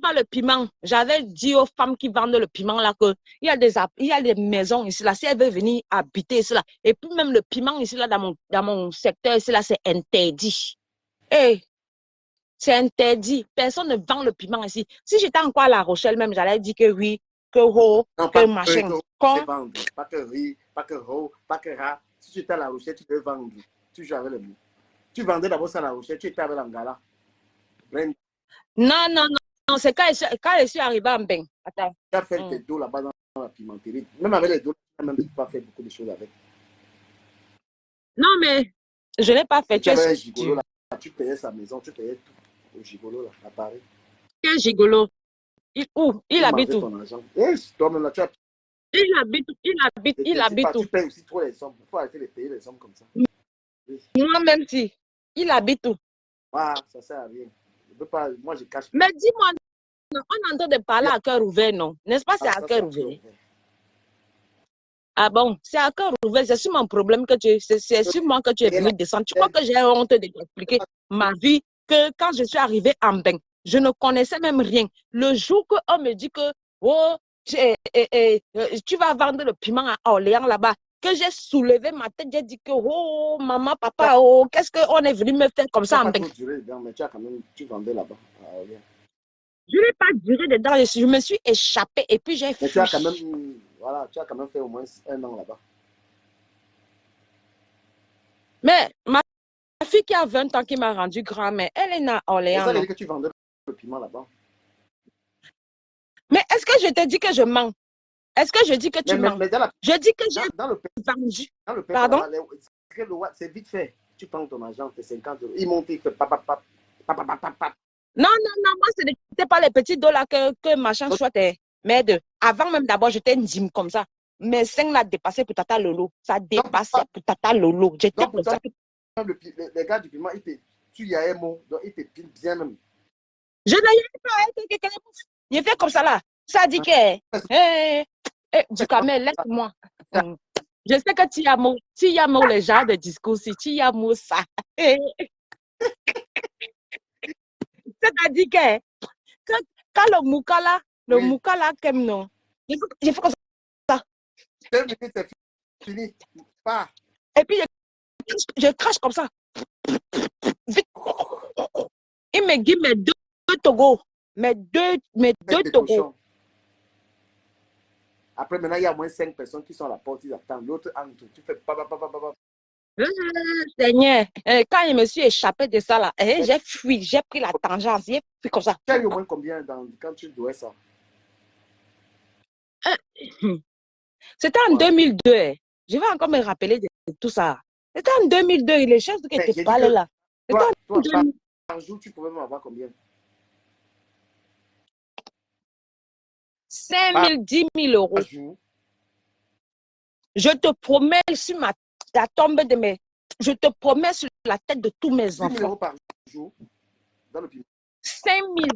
pas le piment. J'avais dit aux femmes qui vendent le piment là que il y a des maisons ici là. Si elles veulent venir habiter ici là, et puis même le piment ici là dans mon secteur ici là, c'est interdit. Et c'est interdit. Personne ne vend le piment ici. Si j'étais encore à La Rochelle même, j'allais dire que oui, que ho, Non, que pas machin. que vendre, pas que riz, pas que ho, pas que rat. Si tu étais à La Rochelle, tu peux vendre. Tu avais le mot. Tu vendais d'abord ça à La Rochelle, tu étais avec l'Angala. Non, non, non, non, c'est quand je suis arrivée en Bain. Attends. Tu as fait tes dos là-bas dans la pimenterie. Même avec les dos, tu n'as même pas fait beaucoup de choses avec. Non, mais je n'ai pas fait. Tu avais un gigolo là, tu payais sa maison, tu payais tout au gigolo là, à Paris. Quel gigolo? Où? Il habite où? Toi-même là, tu as... Il habite où? Tu payes aussi trop les sommes. Il faut arrêter de payer les sommes comme ça. Moi-même si. Il habite où? Ah, ça sert à rien. Je peux pas, moi je cache. Mais dis-moi, on est en train de parler à cœur ouvert, non? N'est-ce pas, c'est à cœur ouvert? Ah bon, c'est à cœur ouvert, c'est sur mon problème que c'est sur moi que tu es venu descendre. Tu crois que j'ai honte de t'expliquer ma vie, que quand je suis arrivée en Bain, je ne connaissais même rien. Le jour qu'on me dit que, oh, tu vas vendre le piment à Orléans là-bas, que j'ai soulevé ma tête, j'ai dit que, oh, maman, papa, oh, qu'est-ce qu'on est venu me faire comme ça en Bain? Mais tu as quand même, tu vendais là-bas à Orléans. Je n'ai pas duré dedans, je me suis échappée et puis j'ai fui. Mais tu as quand même, voilà, tu as quand même fait au moins 1 an là-bas. Mais ma fille qui a 20 ans, qui m'a rendu grand-mère, elle est née à Orléans. C'est ça dit que tu vendais le piment là-bas. Mais est-ce que je te dis que je mens? Est-ce que je dis que tu mens? Je dis que j'ai vendu. Dans le pays, pardon? C'est vite fait. Tu prends ton argent, tes 50 euros. Il monte, il fait pap. Non, moi, ce n'était pas les petits dollars que machin chouette. Mais avant même d'abord, j'étais une dîme comme ça. Mes 5 là dépassaient pour Tata Lolo. Ça dépassait pour Tata Lolo. J'étais comme ça. Les gars du piment, tu y as un mot, donc ils te pilent bien même. Je n'ai pas. Il fait comme ça là. Ça dit que, du camel, laisse-moi. Je sais que tu y as mot les genres de discours, si tu y as mot ça. C'est-à-dire que quand le moukala qu'aime non, il faut comme ça. 2 minutes, c'est fini. Pas. Et puis je crache comme ça. Vite. Il me dit mes 2 togos. Mes deux togos. Après, maintenant, il y a au moins 5 personnes qui sont à la porte, ils attendent. L'autre entre, tu fais Seigneur, quand je me suis échappée de ça là, j'ai fui, j'ai pris la tangente, j'ai fui comme ça. Tu as eu au moins combien quand tu jouais ça? C'était en 2002. Je vais encore me rappeler de tout ça. C'était en 2002, les choses que tu parles là. Toi, par jour, tu pouvais m'avoir combien? 5 000, 10 000 euros. Par jour. Je te promets sur la tombe de mes... Je te promets sur la tête de tous mes enfants. 10 000 euros par jour dans le piment. 5 000.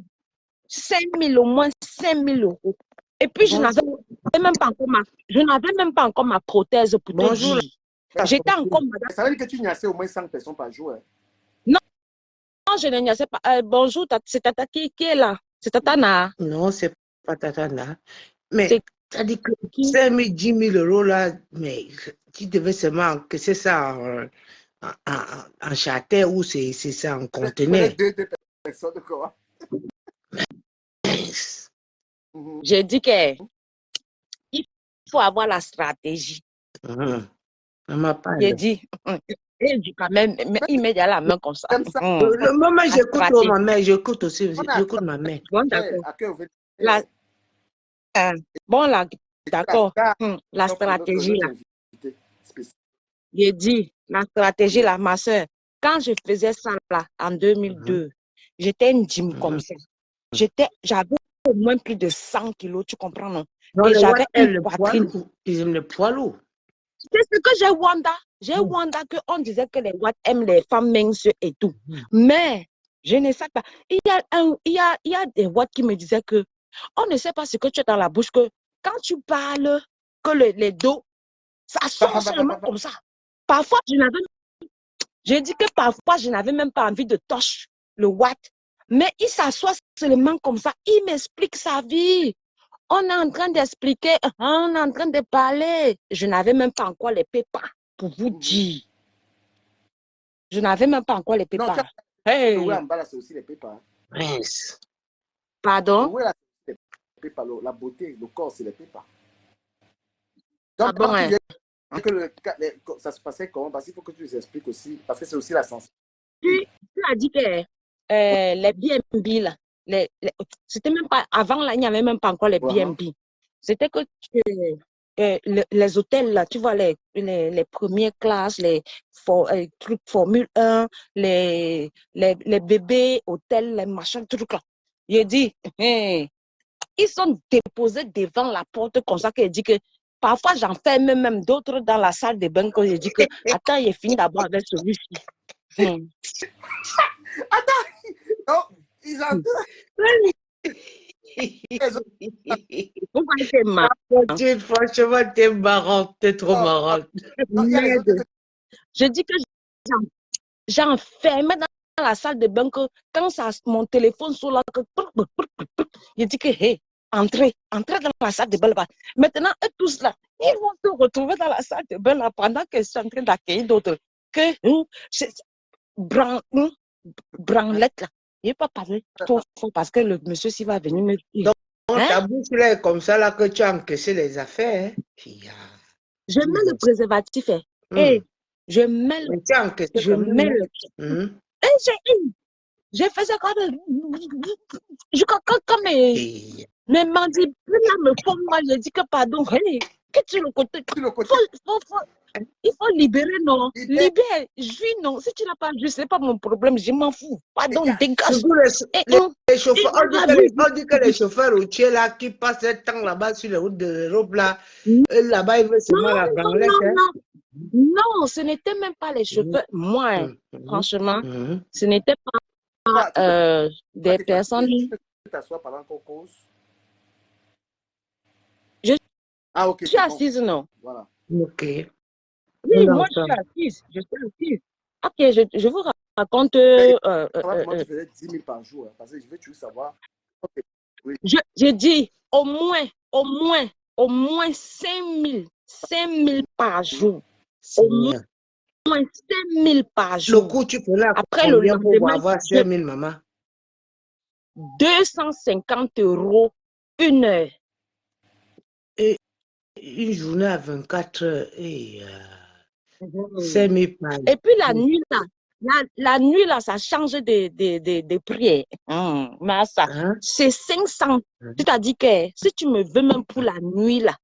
5 000, au moins 5 000 euros. Et puis, je n'avais même pas encore ma prothèse pour te dire. J'étais encore madame. Ça veut dire que tu nyassais au moins 100 personnes par jour. Hein? Non, je ne nyassais pas. Bonjour, c'est Tata qui est là? C'est Tata Na? Non, c'est pas Tata Na. Mais ça dit que 5 000, 10 000 euros là, mais tu devais seulement que c'est ça en châtain ou c'est ça en conteneur. Deux personnes quoi? J'ai dit qu'il faut avoir la stratégie. J'ai dit, quand même, il met la main comme ça. Le moment j'écoute ma mère, j'écoute aussi, j'écoute ma mère. Bon, d'accord. Bon, là, d'accord. La stratégie, là. J'ai dit, la stratégie, là, ma soeur, quand je faisais ça, là, en 2002, j'étais une dîme comme ça. J'avais au moins plus de 100 kilos, tu comprends, non? Et j'avais une poitrine. Ils aiment le poids lourd. C'est ce que j'ai Wanda. J'ai Wanda qu'on disait que les Watts aiment les femmes minces et tout. Mais je ne sais pas. Il y a des Watts qui me disaient que on ne sait pas ce que tu as dans la bouche, que quand tu parles, que les dos, ça sort seulement comme ça. Parfois, j'ai dit que parfois, je n'avais même pas envie de toucher le Watt. Mais il s'assoit seulement comme ça. Il m'explique sa vie. On est en train d'expliquer, on est en train de parler. Je n'avais même pas encore les pépas, pour vous dire. Je n'avais même pas encore les pépas. Non, hey. Le en bas, là, c'est aussi les pépas. Mince. Pardon? Le là, c'est les pépas. La beauté, le corps, c'est les pépas. Donc, Ah bon, hein? Que ça se passait comment? Parce qu'il faut que tu nous expliques aussi, parce que c'est aussi la sensibilité. Tu as dit que les BNB, là, c'était même pas, avant là, il n'y avait même pas encore les BNB. C'était que les hôtels, là, tu vois, les premières classes, les trucs Formule 1, les bébés, hôtels, les machins, trucs là. Il dit, hey, ils sont déposés devant la porte comme ça qu'il dit que parfois j'en fais même d'autres dans la salle de bain quand il dit que attends, il est fini d'abord avec celui-ci. Attends, non, ils ont... Franchement, t'es marrant, t'es trop marrant. Je dis que j'enfermais dans la salle de bain que quand mon téléphone sonne là, je dis que hey, entrez dans la salle de bain là. Maintenant, eux tous là, ils vont se retrouver dans la salle de bain là pendant que je suis en train d'accueillir d'autres. Que branlette là. Il n'est pas parlé trop fort parce que le monsieur s'il va venir me dire. Donc, ta bouche là est comme ça là que tu as encaissé les affaires. Hein? Je mets le préservatif. Et je mets le. Je mets le. J'ai fait ça quand mes mandibules là me font mal. Je dis que pardon. Hey, qu'est-ce que le côté? Il faut libérer, non? Libère, juis, non. Si tu n'as pas juis, ce n'est pas mon problème, je m'en fous. Pardon, dégage. Les chauffeurs, on dit que les chauffeurs routiers là qui passent le temps là-bas sur les routes de l'Europe là-bas, ils veulent seulement la branlette. Non, ce n'était même pas les chauffeurs. Moi, franchement, ce n'était pas des personnes. Tu peux t'asseoir pendant qu'on cause? Je suis assise, non? Voilà. Ok. Oui, moi je suis assise. Ok, je vous raconte. Moi, tu faisais 10 000 par jour, hein, parce que je veux toujours savoir. Okay. Oui. J'ai dit au moins 5 000 par jour. Au moins 5 000 par jour. Le coup, tu peux là. Après le lendemain, pour avoir 5 000, maman. 250 € une heure. Et une journée à 24 heures. Et 5 000 par jour. Et puis la nuit là. La nuit, là, ça change de prix. Mais ça, c'est 500. Tu t'as dit que si tu me veux même pour la nuit, là,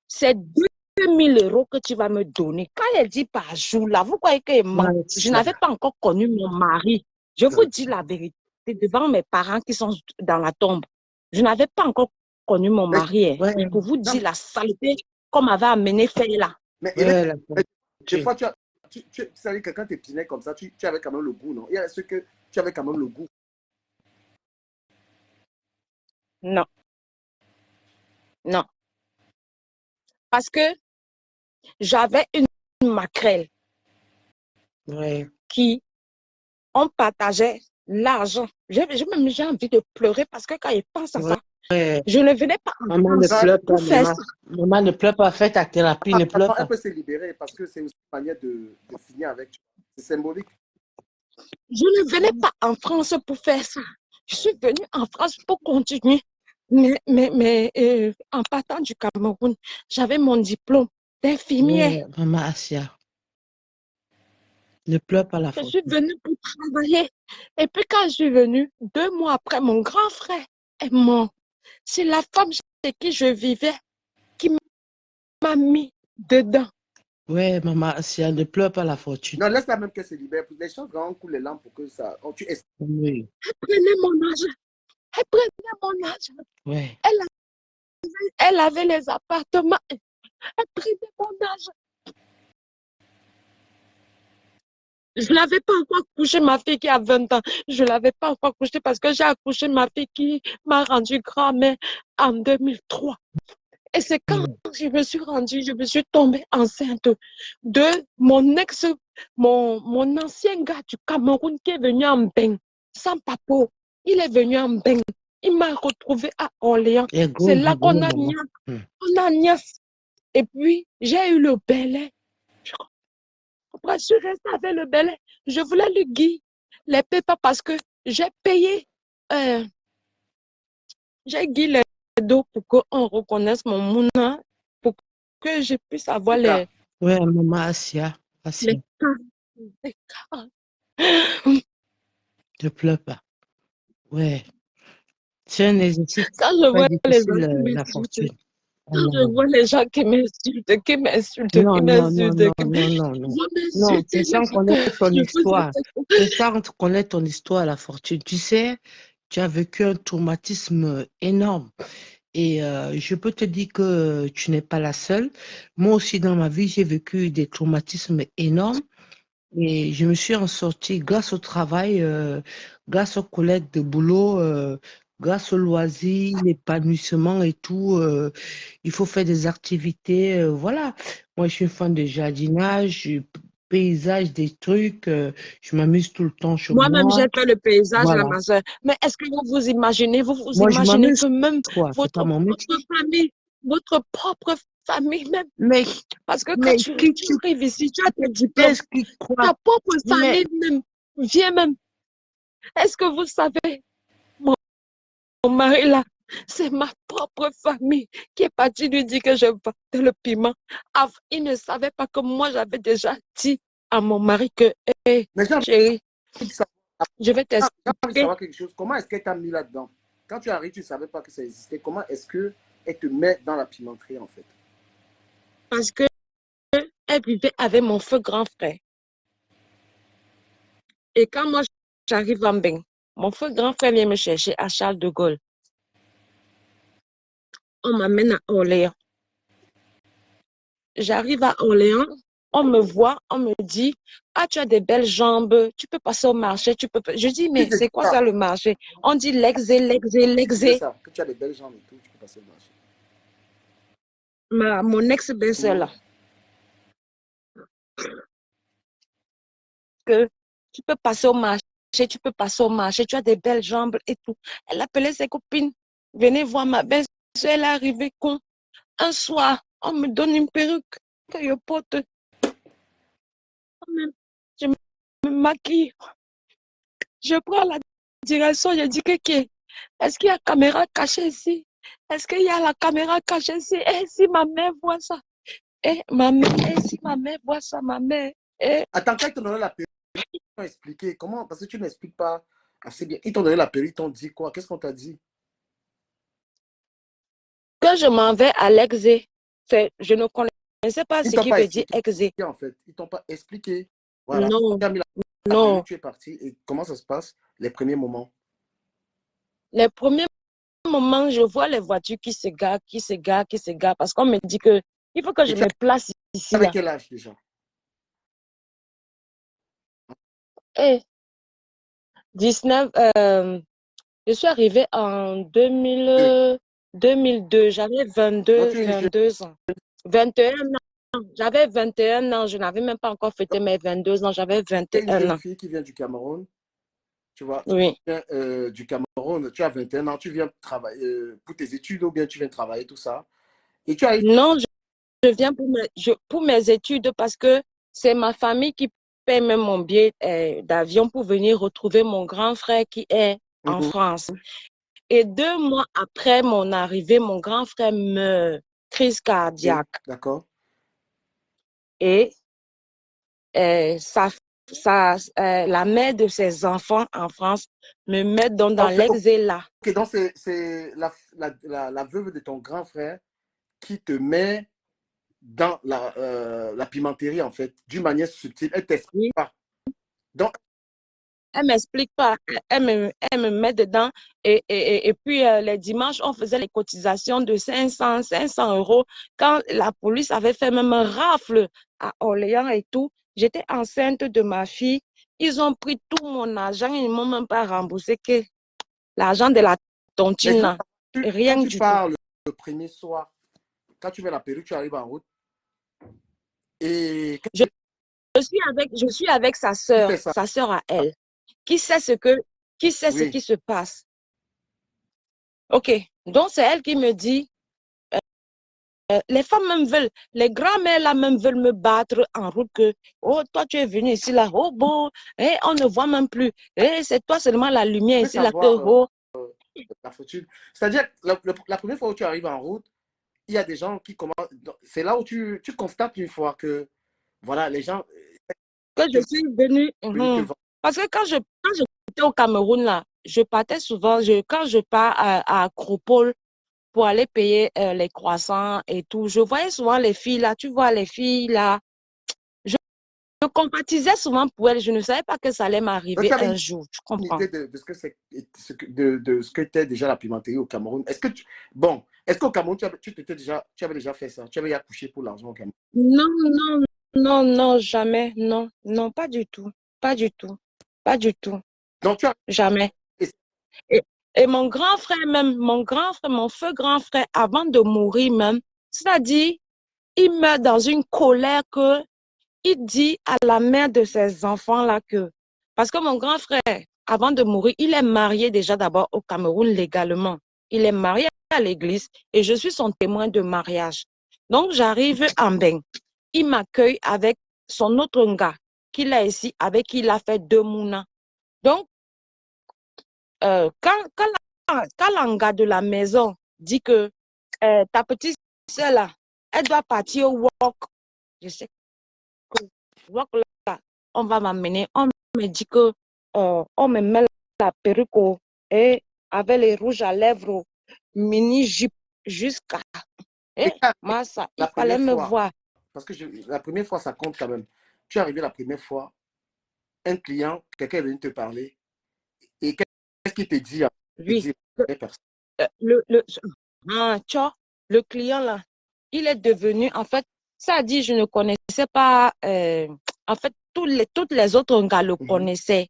c'est 2 000 € que tu vas me donner. Quand elle dit par jour, là, vous croyez que je n'avais pas encore connu mon mari. Je vous dis la vérité devant mes parents qui sont dans la tombe. Je n'avais pas encore connu mon mari. Pour vous dire la saleté qu'on m'avait amené faire là. Mais des fois, tu savais que quand tu pinais comme ça, tu avais quand même le goût, non? Il y a ceux que tu avais quand même le goût. Non. Non. Parce que j'avais une maquerelle qui, on partageait l'argent. J'ai envie de pleurer parce que quand il pense à ça, je ne venais pas en France pour faire ça. Maman, ne pleure pas, fais ta thérapie, ne pleure pas. Elle peut se libérer parce que c'est aussi une manière de finir avec. C'est symbolique. Je ne venais pas en France pour faire ça. Je suis venue en France pour continuer. Mais en partant du Cameroun, j'avais mon diplôme d'infirmière. Maman Asia, ne pleure pas la faute. Je suis venue pour travailler. Et puis quand je suis venue, 2 mois après, mon grand frère est mort. C'est la femme chez qui je vivais qui m'a mis dedans. Ouais, maman Asia, ne pleure pas la fortune. Non, laisse-la même qu'elle se libère. Les choses vraiment coulent les lampes pour que ça... Oui. Elle prenait mon argent. Elle prenait mon argent. Ouais. Elle avait les appartements. Elle prenait mon argent. Je n'avais pas encore couché ma fille qui a 20 ans. Je ne l'avais pas encore couché parce que j'ai accouché ma fille qui m'a rendue grand-mère en 2003. Et c'est quand je me suis rendue, je me suis tombée enceinte de mon mon ancien gars du Cameroun qui est venu en bain, sans papo. Il est venu en Beng. Il m'a retrouvé à Orléans. C'est là qu'on a niasse. Et puis, j'ai eu le belai. Je reste avec le belai. Je voulais lui guider les pépas parce que j'ai payé. J'ai guidé les dos pour qu'on reconnaisse mon mouna, pour que je puisse avoir les. Ouais, maman Asia. Les cas. Ne pleure pas. Ouais. C'est un exercice Quand je vois les gens qui la fortune. Quand je vois les gens qui m'insultent, qui m'insultent. Non, c'est sans connaître ton histoire. C'est sans connaître ton histoire, la fortune. Tu sais, tu as vécu un traumatisme énorme. Et je peux te dire que tu n'es pas la seule. Moi aussi, dans ma vie, j'ai vécu des traumatismes énormes. Et je me suis en sortie grâce au travail, grâce aux collègues de boulot, grâce au loisir, l'épanouissement et tout. Il faut faire des activités. Voilà. Moi, je suis une fan de jardinage, paysage, des trucs. Je m'amuse tout le temps chez moi. Moi-même, j'ai fait le paysage, Voilà. ma soeur. Mais est-ce que vous vous imaginez, Moi, imaginez que même votre famille, votre propre famille même. Mais parce que quand tu arrives ici, tu as tes diplômes, ta propre famille même vient même. Est-ce que vous savez, mon mari là, c'est ma propre famille qui est partie lui dire que je vendais le piment. Il ne savait pas que moi, j'avais déjà dit à mon mari que, chérie, je vais t'expliquer. Savoir quelque chose. Comment est-ce qu'elle t'a mis là-dedans? Quand tu arrives, tu ne savais pas que ça existait. Comment est-ce qu'elle te met dans la pimenterie, en fait? Parce que elle vivait avec mon feu grand frère. Et quand moi, j'arrive en Beng, mon feu grand frère vient me chercher à Charles de Gaulle. On m'amène à Orléans. J'arrive à Orléans, on me voit, on me dit, ah, tu as des belles jambes, tu peux passer au marché, tu peux. Je dis, mais c'est quoi ça le marché? On dit l'exé. C'est ça, que tu as des belles jambes et tout, tu peux passer au marché. Mon ex-belle-sœur là. Que tu peux passer au marché, tu as des belles jambes et tout. Elle appelait ses copines, venez voir ma belle-sœur, elle est arrivée con. Un soir, on me donne une perruque que je porte. Je me maquille. Je prends la direction, je dis que est-ce qu'il y a caméra cachée ici? Est-ce qu'il y a la caméra cachée ici? Et si ma mère voit ça? Et si ma mère voit ça, ma mère. Attends, quand ils t'ont donné la perruque, ils t'ont expliqué comment? Parce que tu n'expliques pas assez bien. Ils t'ont donné la perruque, ils t'ont dit quoi? Qu'est-ce qu'on t'a dit? Que je m'en vais à l'exé. Je ne connaissais pas ce qui veut dire exé. En fait, ils t'ont pas expliqué. Voilà. Non. Tu es parti et comment ça se passe les premiers moments? Les premiers moments, je vois les voitures qui se garent, parce qu'on me dit que il faut que je me place ici. Avec quel âge déjà? 19, je suis arrivée en 2002, j'avais 22 ans. 21 ans. J'avais 21 ans, je n'avais même pas encore fêté mes 22 ans, j'avais 21 ans. Une jeune fille qui vient du Cameroun, tu vois, oui. Tu viens, du Cameroun, tu as 21 ans, tu viens travailler pour tes études ou bien tu viens travailler, tout ça. Et tu as... Non, je viens pour mes études parce que c'est ma famille qui paie même mon billet d'avion pour venir retrouver mon grand frère qui est en France. Et 2 mois après mon arrivée, mon grand frère meurt, crise cardiaque. D'accord. Et la mère de ses enfants en France me met dans l'exé là. Ok, donc c'est la veuve de ton grand frère qui te met dans la pimenterie, en fait, d'une manière subtile. Elle ne t'explique pas. Donc, elle ne m'explique pas. Elle me met dedans. Et puis, les dimanches, on faisait les cotisations de 500 €. Quand la police avait fait même un rafle à Orléans et tout, j'étais enceinte de ma fille. Ils ont pris tout mon argent. Ils ne m'ont même pas remboursé que l'argent de la tontine. Rien quand du tu tout. pars le premier soir, quand tu mets la perruque, tu arrives en route. Et je suis avec sa sœur à elle, qui sait ce que qui sait ce Oui. qui se passe. OK. Donc, c'est elle qui me dit, les femmes même veulent, les grands-mères là même veulent me battre en route que, oh, toi, tu es venu ici là, oh, bon, on ne voit même plus. C'est toi seulement la lumière ici là que, oh. La fortune. C'est-à-dire, la première fois où tu arrives en route, il y a des gens qui commencent. C'est là où tu constates une fois que, voilà, les gens. Que je suis venue. Te vendre. Parce que quand j'étais au Cameroun, là, je partais souvent, quand je pars à Acropole pour aller payer les croissants et tout, je voyais souvent les filles là, tu vois, les filles là, je compatisais souvent pour elles, je ne savais pas que ça allait m'arriver un jour, tu comprends? Une idée de ce que c'est, de ce que était déjà la pimenterie au Cameroun. Est-ce qu'au Cameroun, tu avais déjà fait ça? Tu avais accouché pour l'argent au Cameroun? Non, non, non, non, jamais, non, non, pas du tout, pas du tout, pas du tout, Donc, jamais. Et mon grand frère même, mon feu grand frère, avant de mourir même, c'est-à-dire, il meurt dans une colère que il dit à la mère de ses enfants-là que, parce que mon grand frère, avant de mourir, il est marié déjà d'abord au Cameroun légalement. Il est marié à l'église et je suis son témoin de mariage. Donc, j'arrive en Beng. Il m'accueille avec son autre gars qu'il a ici, avec qui il a fait 2 mouna. Donc, quand l'anga de la maison dit que ta petite soeur là, elle doit partir au walk, je sais que walk là, on va m'amener, on me dit que on me met la perruque et avec les rouges à lèvres, mini jupe jusqu'à moi ça, il fallait me voir. Parce que la première fois, ça compte quand même. Tu es arrivé la première fois, un client, quelqu'un est venu te parler, et qu'est-ce qu'il te dit? Oui. Le client là, il est devenu, en fait, ça dit, je ne connaissais pas, en fait, toutes les autres gars le connaissaient,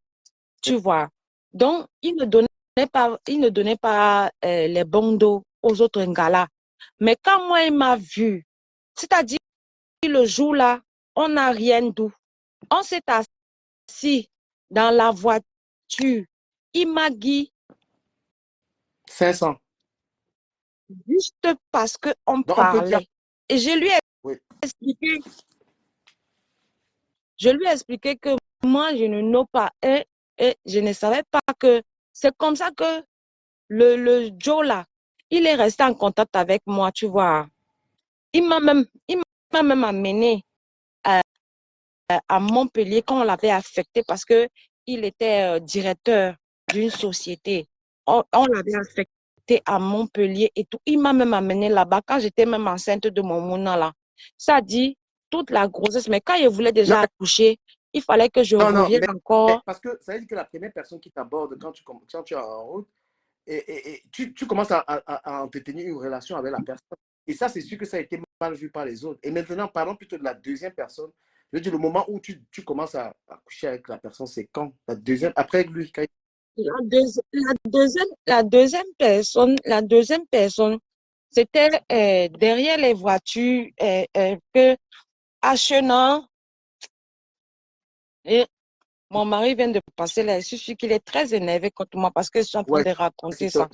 tu vois. Donc, il ne donnait pas les bons dos aux autres gars là. Mais quand moi, il m'a vu, c'est-à-dire, le jour là, on n'a rien d'où. On s'est assis dans la voiture. Il m'a dit 500. Juste parce qu'on parlait. Et je lui ai expliqué. Je lui ai expliqué que moi, je ne know pas et je ne savais pas que c'est comme ça que le Joe là, il est resté en contact avec moi, tu vois. Il m'a même amené à Montpellier quand on l'avait affecté parce que il était directeur d'une société. On l'avait affecté à Montpellier et tout. Il m'a même amené là-bas quand j'étais même enceinte de mon mouna là. Ça dit toute la grossesse, mais quand il voulait déjà accoucher, il fallait que je revienne encore. Parce que ça veut dire que la première personne qui t'aborde quand tu es en route, et tu commences à entretenir une relation avec la personne. Et ça, c'est sûr que ça a été mal vu par les autres. Et maintenant, parlons plutôt de la deuxième personne. Je veux dire, le moment où tu commences à coucher avec la personne, c'est quand? La deuxième, après lui, quand la deuxième personne, c'était derrière les voitures que Achenant, et mon mari vient de passer là, je suis sûre qu'il est très énervé contre moi parce que je suis en train de raconter ça.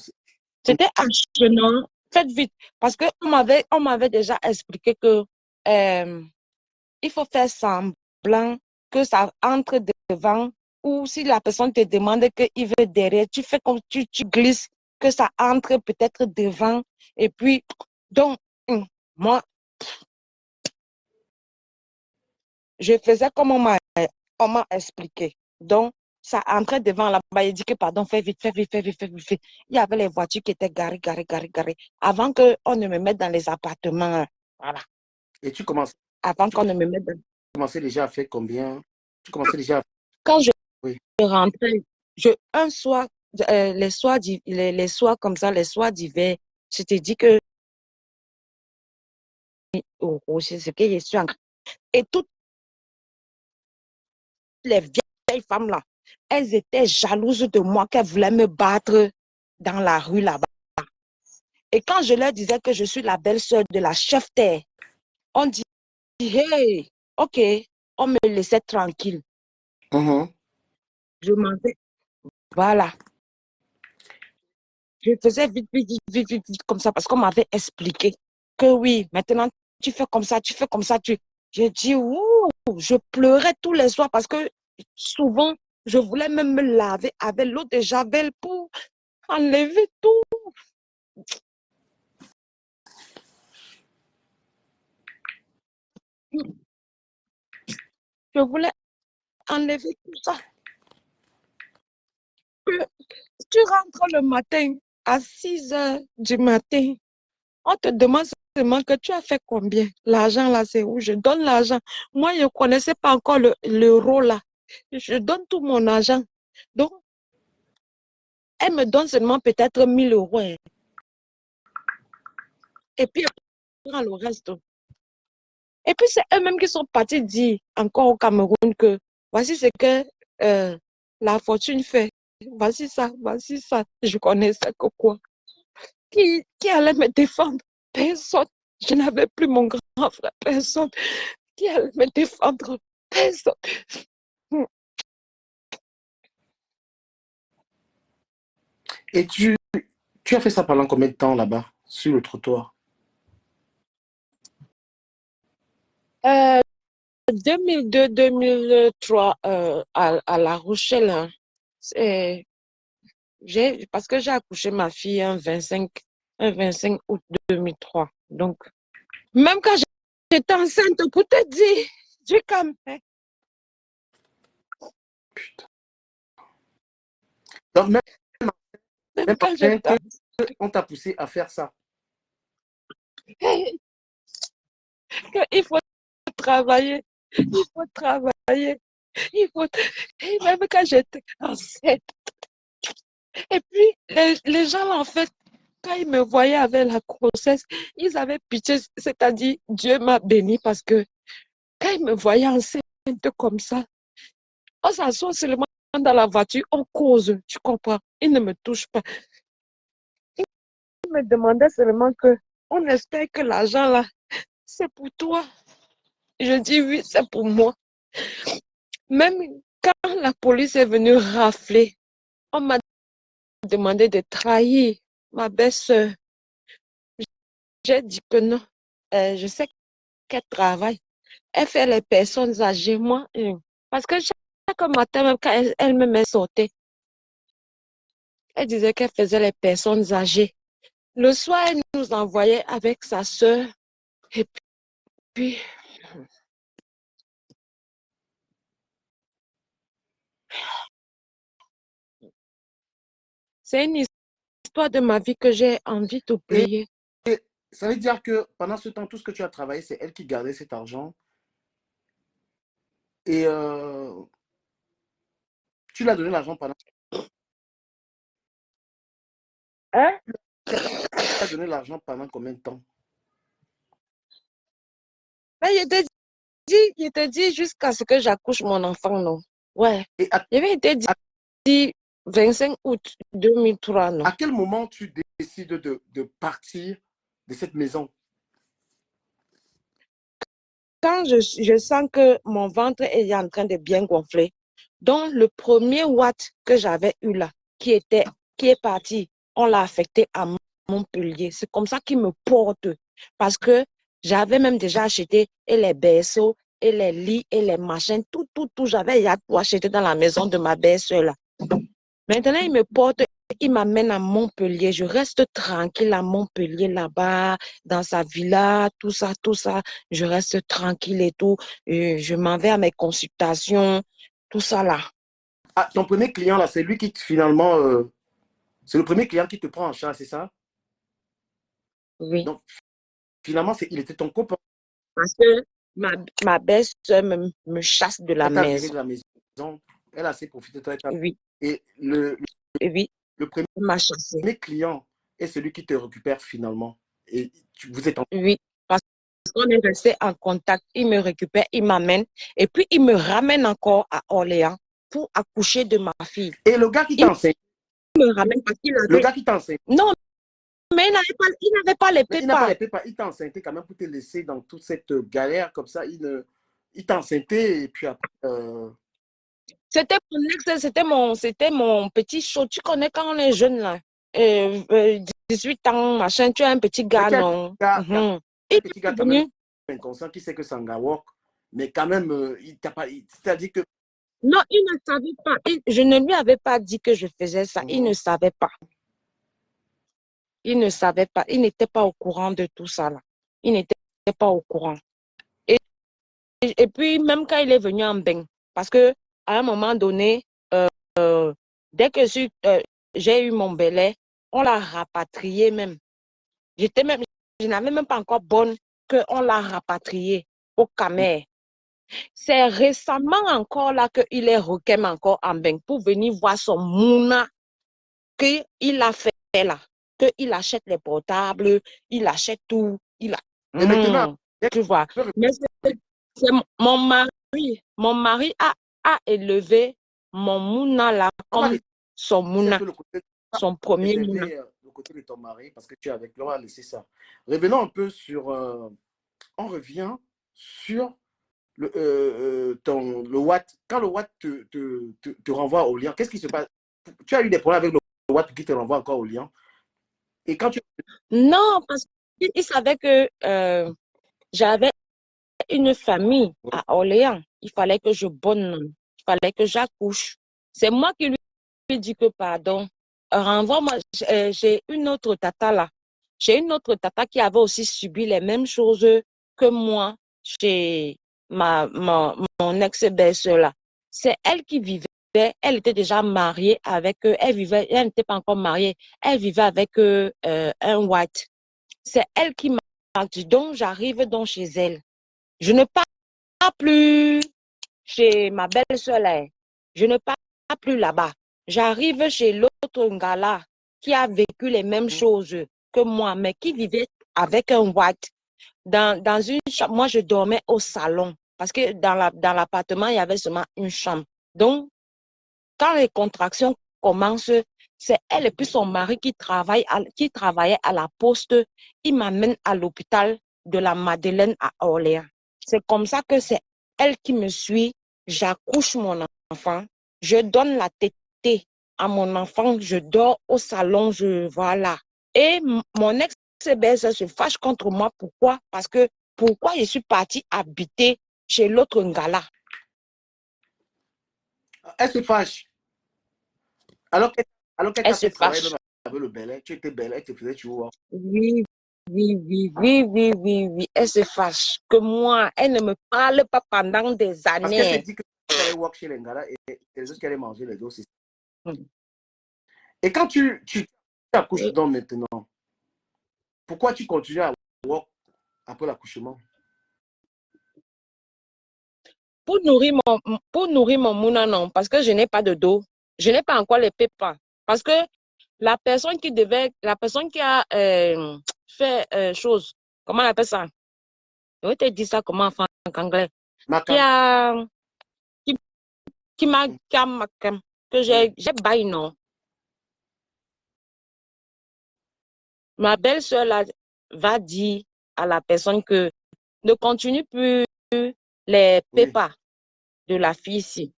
C'était Achenant, faites vite, parce qu'on m'avait déjà expliqué que il faut faire semblant que ça entre devant ou si la personne te demande qu'il veut derrière, tu fais comme tu glisses, que ça entre peut-être devant. Et puis, donc, moi, je faisais comme on m'a expliqué. Donc, ça entrait devant là-bas. Il dit que, pardon, fais vite, fais vite, fais vite, fais vite, fais vite. Il y avait les voitures qui étaient garées. Avant qu'on ne me mette dans les appartements. Voilà. Et tu commences. Avant qu'on ne me mette dans... Tu commençais déjà à faire combien? Tu commençais déjà à... Quand je rentrais, un soir, les soirs comme ça, les soirs d'hiver, je te dis que c'est ce que je suis en... Et toutes les vieilles femmes là, elles étaient jalouses de moi, qu'elles voulaient me battre dans la rue là-bas. Et quand je leur disais que je suis la belle-sœur de la chef terre, on dit, hey, ok, on me laissait tranquille. Je m'en vais. Voilà. Je faisais vite, vite, vite, vite, vite, vite comme ça parce qu'on m'avait expliqué que oui, maintenant, tu fais comme ça, tu fais comme ça. J'ai dit, ouh, je pleurais tous les soirs parce que souvent, je voulais même me laver avec l'eau de Javel pour enlever tout. Je voulais enlever tout ça. Tu rentres le matin à 6 heures du matin. On te demande seulement que tu as fait combien. L'argent là, c'est où? Je donne l'argent. Moi, je ne connaissais pas encore l'euro là. Je donne tout mon argent. Donc, elle me donne seulement peut-être 1 000 euros. Hein. Et puis, elle prend le reste. Et puis, c'est eux-mêmes qui sont partis dire encore au Cameroun que voici ce que la fortune fait. Voici ça, voici ça. Je connaissais que quoi. Qui allait me défendre? Personne. Je n'avais plus mon grand frère. Personne. Qui allait me défendre? Personne. Et tu as fait ça pendant combien de temps là-bas, sur le trottoir? 2002-2003 à La Rochelle. Hein. Parce que j'ai accouché ma fille un 25 août 2003. Donc, même quand j'étais enceinte, pour te dire, Dieu quand même. Putain. Donc, même quand j'étais on t'a poussé à faire ça. Il faut travailler. Il faut travailler. Et même quand j'étais enceinte. Et puis, les gens, en fait, quand ils me voyaient avec la grossesse, ils avaient pitié. C'est-à-dire, Dieu m'a béni parce que quand ils me voyaient enceinte comme ça, on s'assoit seulement dans la voiture, on cause, tu comprends? Ils ne me touchent pas. Ils me demandaient seulement que on espère que l'argent là, c'est pour toi. Je dis oui, c'est pour moi. Même quand la police est venue rafler, on m'a demandé de trahir ma belle-sœur. J'ai dit que non. Je sais qu'elle travaille. Elle fait les personnes âgées. Moi, parce que chaque matin, même quand elle me sortait, elle disait qu'elle faisait les personnes âgées. Le soir, elle nous envoyait avec sa sœur. Et puis, c'est une histoire de ma vie que j'ai envie d'oublier. Et ça veut dire que pendant ce temps, tout ce que tu as travaillé, c'est elle qui gardait cet argent. Et tu lui as donné l'argent pendant. Hein? Tu as donné l'argent pendant combien de temps? Ben, je te dis jusqu'à ce que j'accouche mon enfant, non? Ouais. Et J'avais été dit 25 août 2003, non? à quel moment tu décides de partir de cette maison? Quand je sens que mon ventre est en train de bien gonfler, donc le premier watt que j'avais eu là, qui est parti, on l'a affecté à Montpellier. C'est comme ça qu'il me porte. Parce que j'avais même déjà acheté et les berceaux, et les lits, et les machins, tout. J'avais tout acheté dans la maison de ma belle-sœur là. Maintenant, il me porte, il m'amène à Montpellier. Je reste tranquille à Montpellier là-bas, dans sa villa, tout ça. Je reste tranquille et tout. Et je m'en vais à mes consultations, tout ça là. Ah, ton premier client, là, c'est lui qui finalement. C'est le premier client qui te prend en charge, c'est ça? Oui. Donc, finalement, il était ton copain. Parce que ma belle-sœur me chasse de la Elle t'a viré maison. de la maison. Elle a assez profité de toi. Oui. Et Oui. le Elle m'a chassé. premier client est celui qui te récupère finalement. Et vous êtes en. Oui. Parce qu'on est resté en contact. Il me récupère, il m'amène. Et puis, il me ramène encore à Orléans pour accoucher de ma fille. Et le gars qui Il t'enseigne. me ramène parce qu'il avait... Le gars qui t'enseigne. Non, mais il n'avait pas les Mais il n'a pas les pépas. pépas. Il t'a enceinté quand même pour te laisser dans toute cette galère comme ça. Il t'a enceinté et puis après. C'était mon petit show. Tu connais quand on est jeune, là, 18 ans, machin, tu as un petit gars, non? Un Il petit est gars quand même venu. inconscient qui sait que c'est un walk, mais quand même, il t'a pas. C'est-à-dire que. Non, il ne savait pas. Je ne lui avais pas dit que je faisais ça. Il ne savait pas. Il ne savait pas. Il n'était pas au courant de tout ça, là. Il n'était pas au courant. Et puis, même quand il est venu en bain, parce que à un moment donné, dès que j'ai eu mon belai, on l'a rapatrié même. Je n'avais même pas encore bonne qu'on l'a rapatrié au Camer. C'est récemment encore là qu'il est requem encore en bain pour venir voir son mouna qu'il a fait là. Qu'il achète les portables, il achète tout. Et maintenant, tu vois. Mais c'est mon mari a élevé mon mouna là comme son mouna, son premier mouna. Le côté de ton mari, parce que tu es avec lui, on va laisser ça. Revenons un peu sur. On revient sur le Watt. Quand le Watt te renvoie au lien, qu'est-ce qui se passe? Tu as eu des problèmes avec le Watt qui te renvoie encore au lien? Et quand tu. Non, parce qu'il savait que j'avais une famille à Orléans. Il fallait que je bonne, il fallait que j'accouche. C'est moi qui lui ai dit que pardon, renvoie-moi. J'ai une autre tata là. J'ai une autre tata qui avait aussi subi les mêmes choses que moi chez mon ex-belle-sœur là. C'est elle qui vivait, elle était déjà mariée avec eux. Elle n'était pas encore mariée. Elle vivait avec un white. C'est elle qui m'a dit, donc j'arrive donc chez elle. Je ne pars plus chez ma belle-sœur là. Je ne pars plus là-bas. J'arrive chez l'autre gars qui a vécu les mêmes choses que moi, mais qui vivait avec un white. Dans une chambre, moi je dormais au salon parce que dans l'appartement, il y avait seulement une chambre. Donc, quand les contractions commencent, c'est elle et puis son mari qui travaillait à la poste. Il m'amène à l'hôpital de la Madeleine à Orléans. C'est comme ça que c'est elle qui me suit. J'accouche mon enfant. Je donne la tétée à mon enfant. Je dors au salon. Voilà. Et mon ex-belle-sœur se fâche contre moi. Pourquoi? Parce que pourquoi je suis partie habiter chez l'autre gars-là? Elle se fâche. Alors qu'elle t'a fait travailler avec le belin, tu étais belle, elle te faisait tu vois. Oui. Elle se fâche que moi, elle ne me parle pas pendant des années. Parce qu'elle se dit que tu allais walk chez les gars et les autres qui allaient manger les dos. Et quand tu accouches donc maintenant, pourquoi tu continues à walk après l'accouchement? Pour nourrir mon mouna, non, parce que je n'ai pas de dos. Je n'ai pas encore les pépas. Parce que la personne qui a fait chose, comment on appelle ça? Je vais te dire ça comment en anglais. Qui m'a que j'ai bail, non. Ma belle-sœur va dire à la personne que ne continue plus les pépas de la fille ici.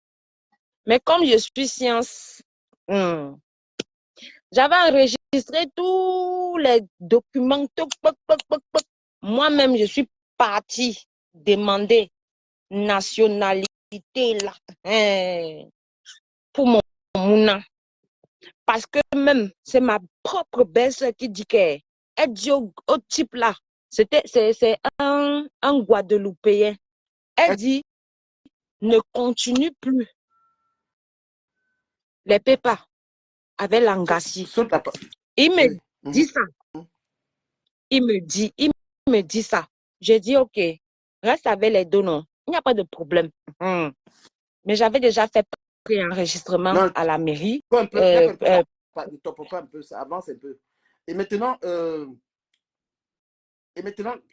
Mais comme je suis science, j'avais enregistré tous les documents. Moi-même, je suis partie demander nationalité là, pour mon mouna. Parce que même, c'est ma propre belle-sœur qui dit qu'elle dit au type là, c'est un Guadeloupéen. Elle dit, ne continue plus les pépas avec l'angassi. Il me dit ça. Il me dit ça. J'ai dit, OK, reste avec les deux noms. Il n'y a pas de problème. Mais j'avais déjà fait préenregistrement à la mairie. Ne top pas un peu, ça avance un peu. Et maintenant,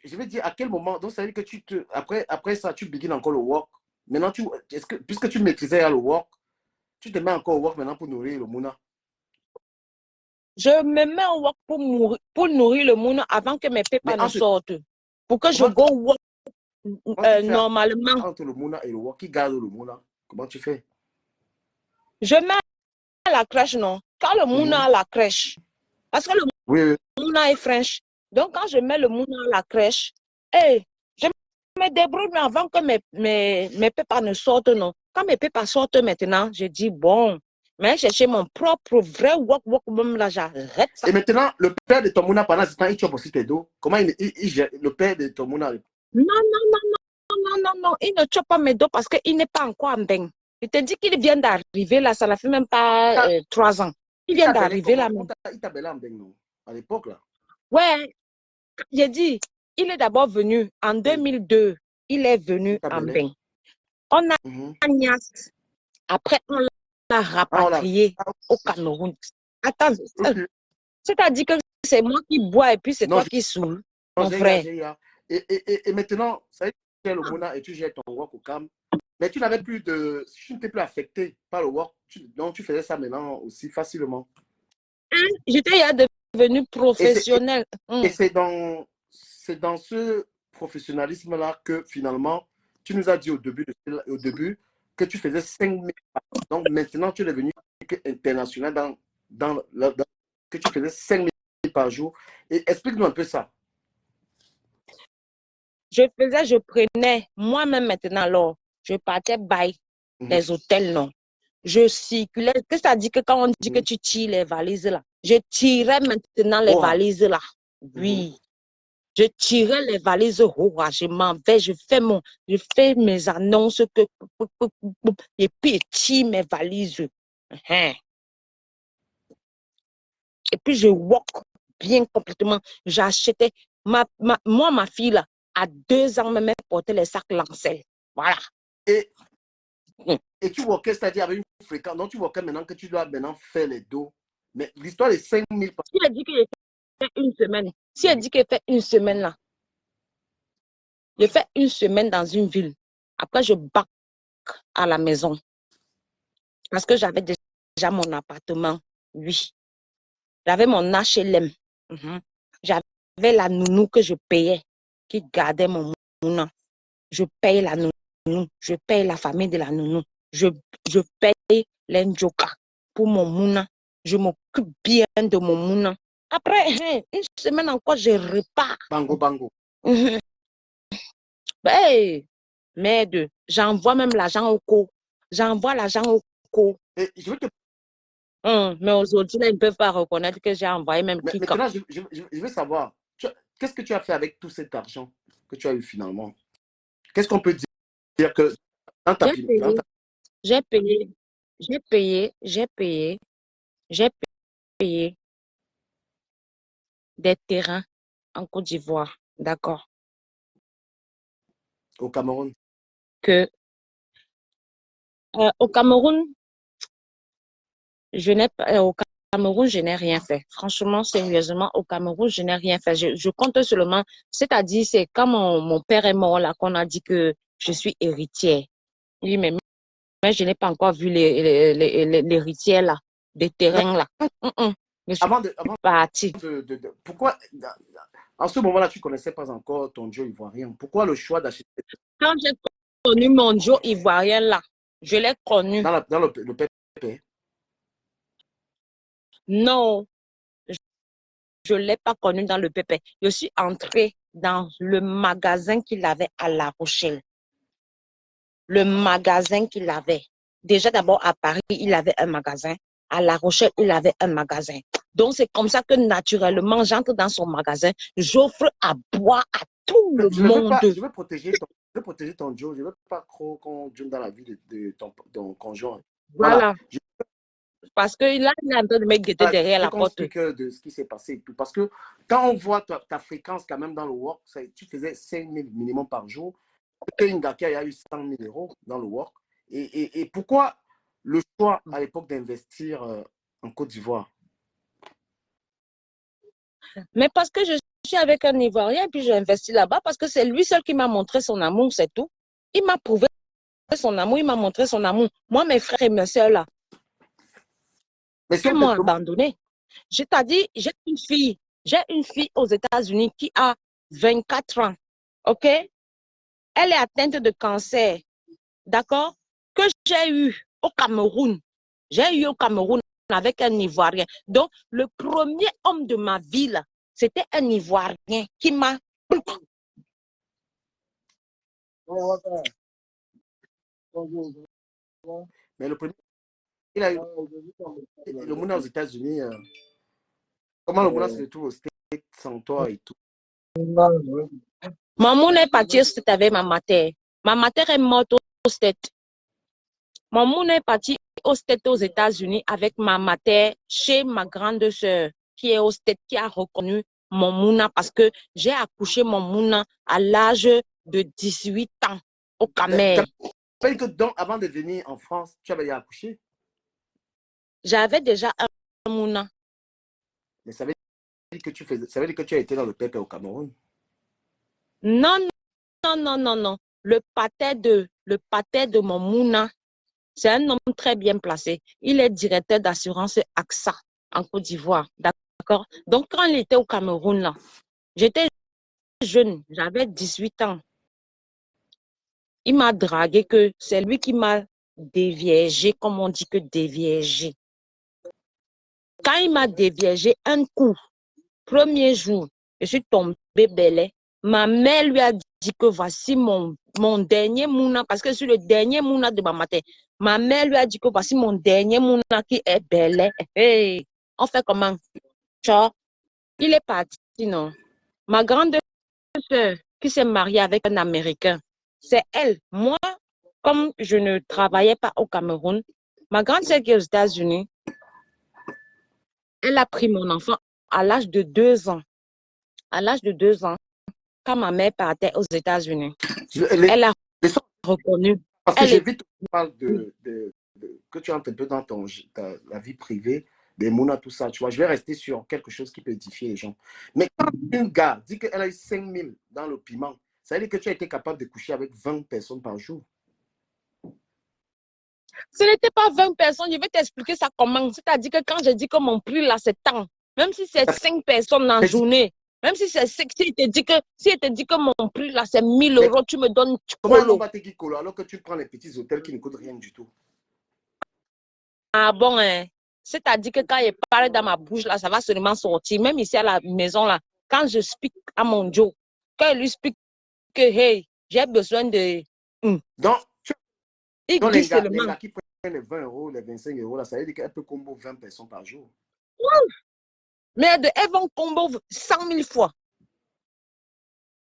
je vais dire à quel moment, donc ça veut dire que après ça, tu begins encore le work. Maintenant, puisque tu maîtrisais le work, tu te mets encore au work maintenant pour nourrir le mouna. Je me mets au work pour nourrir le mouna avant que mes pépas ne sortent. Pour que je go work normalement. Entre le mouna et le work, qui garde le mouna? Comment tu fais? Je mets à la crèche, non. Quand le mouna à la crèche, parce que le mouna est French. Donc, quand je mets le mouna à la crèche, hey, je me débrouille avant que mes pépas ne sortent, non. Quand mes pépas sortent maintenant, je dis, bon, mais chercher mon propre vrai wok même là, j'arrête ça. Et maintenant, le père de ton mouna, pendant ce temps, il chope aussi tes dos. Comment il gère le père de ton mouna? Non, il ne chope pas mes dos parce qu'il n'est pas encore en bain. Il te dit qu'il vient d'arriver là, ça ne fait même pas 3 ans. Il vient d'arriver là. Il t'a belé en bain, non? À l'époque, là. Ouais, j'ai dit, il est d'abord venu en 2002. Il est venu en bain. On a Agnès. Après, on l'a rapatrié au Cameroun. Attends, c'est-à-dire que c'est moi qui bois et puis c'est toi qui saoule, mon frère. Et maintenant, ça y est, tu gères le mouna et tu gères ton wok au Cam. Mais tu n'avais plus de... Tu n'étais plus affecté par le wok. Donc, tu faisais ça maintenant aussi facilement. J'étais devenu professionnel. Et c'est dans ce professionnalisme-là que finalement, tu nous as dit au début que tu faisais 5 000 par an. Donc maintenant, tu es devenu international que tu faisais 5 000 par jour. Et explique-nous un peu ça. Je prenais moi-même maintenant, alors, je partais by les hôtels, non. Je circulais. Qu'est-ce que ça dit que quand on dit que tu tires les valises là, je tirais maintenant les valises là. Oui. Je tirais les valises, je m'en vais, je fais mes annonces et puis je tire mes valises. Et puis je walk bien complètement. J'achetais. Moi, ma fille là, à 2 ans, même portait les sacs Lancel. Voilà. Et tu walkais, c'est-à-dire avec une fréquence. Donc tu walkais maintenant que tu dois maintenant faire les dos. Mais l'histoire des 5 000 par... Si elle dit qu'il fait une semaine, si elle dit qu'elle fait une semaine là, je fais une semaine dans une ville. Après, je back à la maison. Parce que j'avais déjà mon appartement. Oui. J'avais mon HLM. J'avais la nounou que je payais, qui gardait mon mouna. Je paye la nounou. Je paye la famille de la nounou. Je paye l'enjoka pour mon mouna. Je m'occupe bien de mon mouna. Après, une semaine encore, je repars. Bango. Hey, merde, j'envoie même l'argent au co. J'envoie l'argent au co. Mais aujourd'hui, ils ne peuvent pas reconnaître que j'ai envoyé même qui. Maintenant, je veux savoir, qu'est-ce que tu as fait avec tout cet argent que tu as eu finalement? Qu'est-ce qu'on peut dire que dans ta vie? J'ai payé des terrains en Côte d'Ivoire, d'accord? Au Cameroun? Au Cameroun, je n'ai rien fait. Franchement, sérieusement, au Cameroun, je n'ai rien fait. Je compte seulement, c'est-à-dire, c'est quand mon père est mort là qu'on a dit que je suis héritière. Oui, mais je n'ai pas encore vu l'héritière là, des terrains là. Je suis partie. Pourquoi, en ce moment-là, tu ne connaissais pas encore ton Joe ivoirien? Pourquoi le choix d'acheter? Quand j'ai connu mon Joe ivoirien là, je l'ai connu. Dans le PPP? Non, je ne l'ai pas connu dans le PPP. Je suis entrée dans le magasin qu'il avait à La Rochelle. Le magasin qu'il avait. Déjà d'abord à Paris, il avait un magasin. À La Rochelle, il avait un magasin. Donc c'est comme ça que naturellement, j'entre dans son magasin. J'offre à boire à tout le monde. Je veux protéger ton Joe. Je ne veux pas trop qu'on joue dans la vie de ton conjoint. Voilà. Parce que là, il est en train de me guetter derrière la porte. De ce qui s'est passé et tout. Parce que quand on voit ta fréquence quand même dans le work, tu faisais 5 000 minimum par jour. Que Ngaki a eu 100 000 euros dans le work. Et pourquoi le choix à l'époque d'investir en Côte d'Ivoire? Mais parce que je suis avec un Ivoirien et puis j'ai investi là-bas parce que c'est lui seul qui m'a montré son amour, c'est tout. Il m'a prouvé son amour, il m'a montré son amour. Moi, mes frères et mes soeurs là, ils m'ont abandonné. Je t'ai dit, j'ai une fille aux États-Unis qui a 24 ans, ok? Elle est atteinte de cancer, d'accord? Que j'ai eu au Cameroun. J'ai eu au Cameroun avec un Ivoirien. Donc, le premier homme de ma vie, là, c'était un Ivoirien qui m'a... Mais le premier, il a eu le Mouna aux États-Unis. Comment le Mouna se retrouve aux States sans toi et tout? Mon moun est parti au States avec ma mère. Ma mère est morte au States. Mon moun est parti au States aux États-Unis avec ma mère chez ma grande sœur qui est au States, qui a reconnu mon mouna parce que j'ai accouché mon mouna à l'âge de 18 ans au Cameroun. Tu as que donc, avant de venir en France, tu avais accouché? J'avais déjà un mouna. Mais ça veut dire que ça veut dire que tu as été dans le peuple au Cameroun? Non, non, non, non, non. Le pâté de mon mouna, c'est un homme très bien placé. Il est directeur d'assurance AXA en Côte d'Ivoire. D'accord? Donc, quand il était au Cameroun, là, j'étais jeune, j'avais 18 ans. Il m'a dragué que c'est lui qui m'a déviergé, comme on dit que déviergé. Quand il m'a déviergé un coup, premier jour, je suis tombée belle. Ma mère lui a dit que voici mon dernier mouna, parce que je suis le dernier mouna de ma mère. Ma mère lui a dit que voici mon dernier mouna qui est belle. Hey, on fait comment? Ciao. Il est parti, non? Ma grande sœur qui s'est mariée avec un Américain, c'est elle. Moi, comme je ne travaillais pas au Cameroun, ma grande sœur qui est aux États-Unis, elle a pris mon enfant à l'âge de 2 ans. À l'âge de 2 ans, quand ma mère partait aux États-Unis, elle a reconnu. Parce que j'ai vu que tu parles que tu entres un peu dans la vie privée, des mounas, tout ça. Tu vois, je vais rester sur quelque chose qui peut édifier les gens. Mais quand une gars dit qu'elle a eu 5000 dans le piment, ça veut dire que tu as été capable de coucher avec 20 personnes par jour. Ce n'était pas 20 personnes, je vais t'expliquer ça comment. C'est-à-dire que quand je dis que mon prix là, c'est tant, même si c'est 5 personnes en journée, même si c'est 5, si il te dit que mon prix là, c'est 1000 euros, tu me donnes comment on va te dire colo alors que tu prends les petits hôtels qui ne coûtent rien du tout? Ah bon, hein? C'est-à-dire que quand il parle dans ma bouche là, ça va seulement sortir. Même ici à la maison là, quand je speak à mon Joe, quand il lui explique que hey, j'ai besoin de. Donc, il donc dit les seulement. gars qui prennent les 20 euros, les 25 euros, là, ça veut dire qu'elle peut combo 20 personnes par jour. Mais elles vont combo 100 000 fois.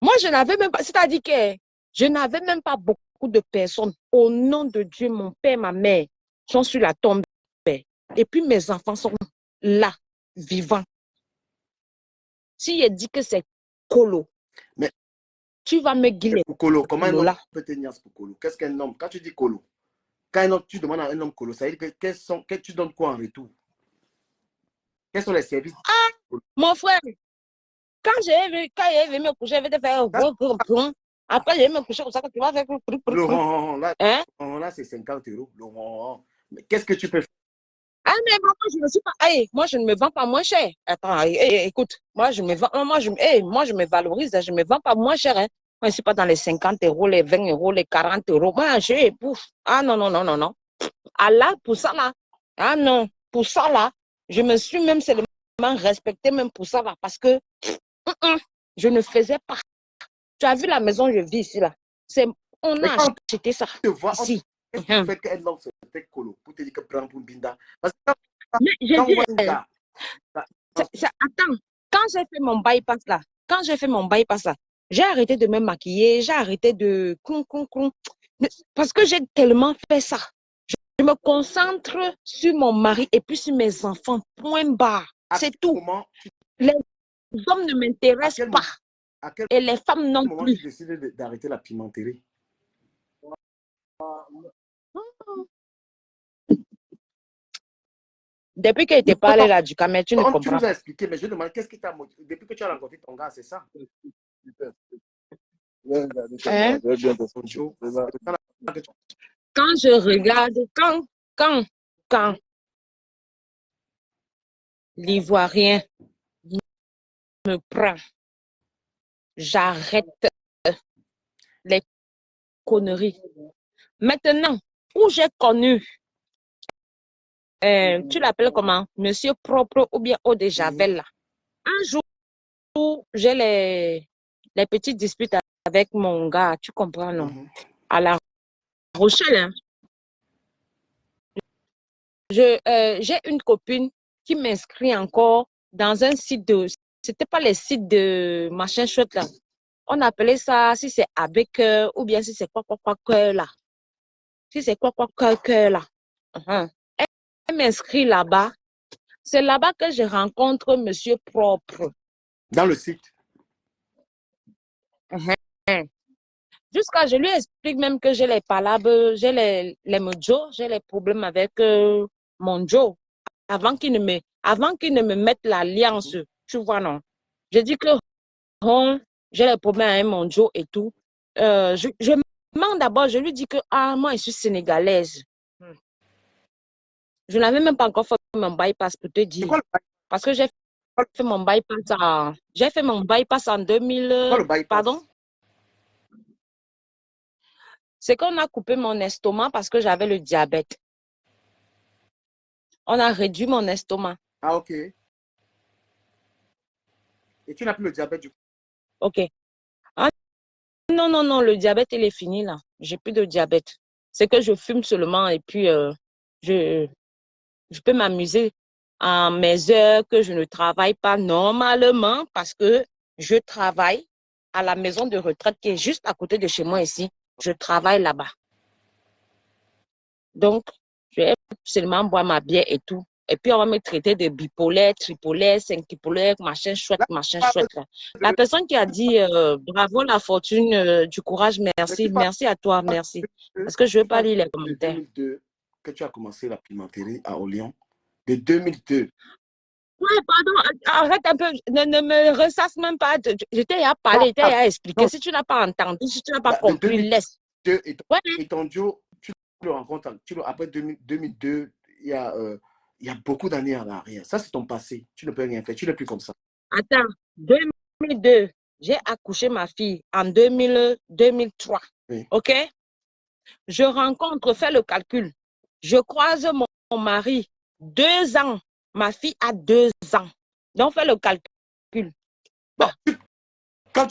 Moi, je n'avais même pas, c'est-à-dire que je n'avais même pas beaucoup de personnes. Au nom de Dieu, mon père, ma mère sont sur la tombe. Et puis mes enfants sont là, vivants. Si je dis que c'est colo, mais tu vas me guider. Colo, comment un homme peut tenir ce colo? Qu'est-ce qu'un homme? Quand tu dis colo, quand un homme, tu demandes à un homme colo, ça veut dire que tu donnes quoi en retour? Quels sont les services? Ah, mon frère, quand j'ai vu me coucher, je vais te faire après, je vais me coucher comme ça, tu vas faire. Le ronron, là, c'est 50 euros. Le ronron. Mais qu'est-ce que tu peux faire? Ah, mais moi, je ne suis pas. Hey, moi, je ne me vends pas moins cher. Attends, écoute, moi, je me vends. Moi, je me valorise. Je ne me vends pas moins cher. Hein. Moi, je ne suis pas dans les 50 euros, les 20 euros, les 40 euros. Moi, je pouf. Ah, non, non, non, non, non. Ah là, pour ça, là. Ah non, pour ça, là. Je me suis même seulement respectée, même pour ça, là. Parce que je ne faisais pas. Tu as vu la maison où je vis ici, là. On a acheté ça. Ici. Qu'est-ce qui fait qu'elle lance cette colo pour te dire que prends pour Binda? Parce que mais je dis, attends, quand j'ai fait mon bypass là, j'ai arrêté de me maquiller, j'ai arrêté de parce que j'ai tellement fait ça. Je me concentre sur mon mari et puis sur mes enfants, point barre. C'est tout. Les hommes ne m'intéressent pas. Et les femmes non plus. Tu décides d'arrêter la pimenterie? Depuis qu'il te parlé là du Cameroun, tu ne comprends pas. Tu nous as expliqué, mais je demande qu'est-ce qui t'a motivé depuis que tu as rencontré ton gars, c'est ça? Hein? Quand je regarde, quand l'Ivoirien me prend, j'arrête les conneries. Maintenant, où j'ai connu tu l'appelles comment? Monsieur propre ou bien eau de Javel là. Un jour, j'ai les petites disputes avec mon gars, tu comprends, non? À La Rochelle, hein. J'ai une copine qui m'inscrit encore dans un site de... C'était pas les sites de machin chouette là. On appelait ça, si c'est avec ou bien si c'est quoi cœur là. Si c'est quoi cœur là. Elle m'inscrit là-bas. C'est là-bas que je rencontre monsieur propre. Dans le site. Jusqu'à je lui explique même que j'ai les palabres, j'ai les mojos, j'ai les problèmes avec mon Joe. Avant qu'il ne me mette l'alliance, tu vois, non. Je dis que j'ai les problèmes avec mon Joe et tout. Je mens d'abord, je lui dis que moi, je suis sénégalaise. Je n'avais même pas encore fait mon bypass pour te dire. Parce que j'ai fait mon bypass en 2000. Pardon? C'est qu'on a coupé mon estomac parce que j'avais le diabète. On a réduit mon estomac. Ah, ok. Et tu n'as plus le diabète du coup? Ok. Ah, non, le diabète, il est fini là. J'ai plus de diabète. C'est que je fume seulement et puis je peux m'amuser à mes heures que je ne travaille pas normalement parce que je travaille à la maison de retraite qui est juste à côté de chez moi ici. Je travaille là-bas. Donc, je vais seulement boire ma bière et tout. Et puis, on va me traiter de bipolaire, tripolaire, cinquipolaire, machin chouette, machin chouette. Là. La personne qui a dit bravo la fortune, du courage, merci. Merci à toi, merci. Parce que je ne veux pas lire les commentaires. De 2002 que tu as commencé la pimenterie à Orléans. De 2002. Oui, pardon, arrête un peu, ne me ressasse même pas. Je t'ai à parler, je t'ai à expliquer. Si tu n'as pas entendu, si tu n'as pas compris, laisse. Et ton Joe, tu le rencontres, après 2002, il y a beaucoup d'années en arrière. Ça, c'est ton passé. Tu ne peux rien faire. Tu n'es plus comme ça. Attends, 2002, j'ai accouché ma fille en 2003. Oui. OK? Je rencontre, fais le calcul. Je croise mon mari, 2 ans. Ma fille a 2 ans. Donc, fais le calcul. Bon, quand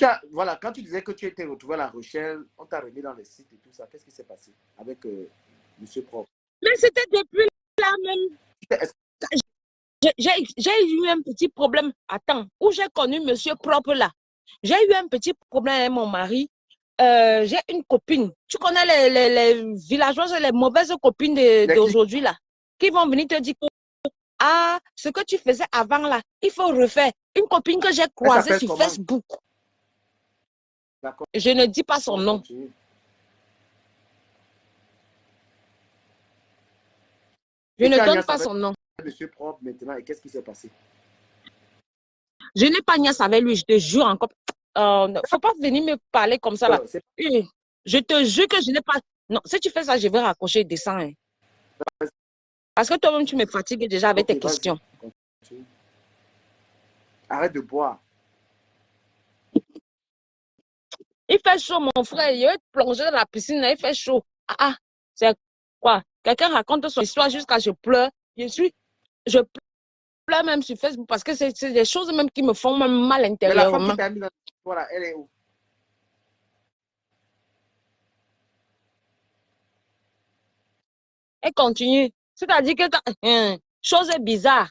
tu disais que tu étais retrouvé à La Rochelle, on t'a remis dans les sites et tout ça, qu'est-ce qui s'est passé avec Monsieur Propre? Mais c'était depuis là même. J'ai eu un petit problème. Attends, où j'ai connu Monsieur Propre là. J'ai eu un petit problème avec mon mari. J'ai une copine. Tu connais les villageoises, les mauvaises copines d'aujourd'hui là, qui vont venir te dire que ce que tu faisais avant là, il faut refaire. Une copine que j'ai croisée sur Facebook. Je ne dis pas son nom. Je ne donne pas son nom. Monsieur Propre maintenant, et qu'est-ce qui s'est passé? Je n'ai pas niaise avec lui, je te jure encore. Faut pas venir me parler comme ça là. Je te jure que je n'ai pas. Non, si tu fais ça, je vais raccrocher et descendre. Hein. Parce que toi-même, tu me fatigues déjà avec tes questions. Arrête de boire. Il fait chaud, mon frère. Il est plongé dans la piscine, il fait chaud. C'est quoi? Quelqu'un raconte son histoire jusqu'à je pleure. Je pleure même sur Facebook parce que c'est des choses même qui me font même mal intérieurement. Mais la femme qui t'a mis dans voilà, elle est où? Elle continue. C'est-à-dire que chose bizarre.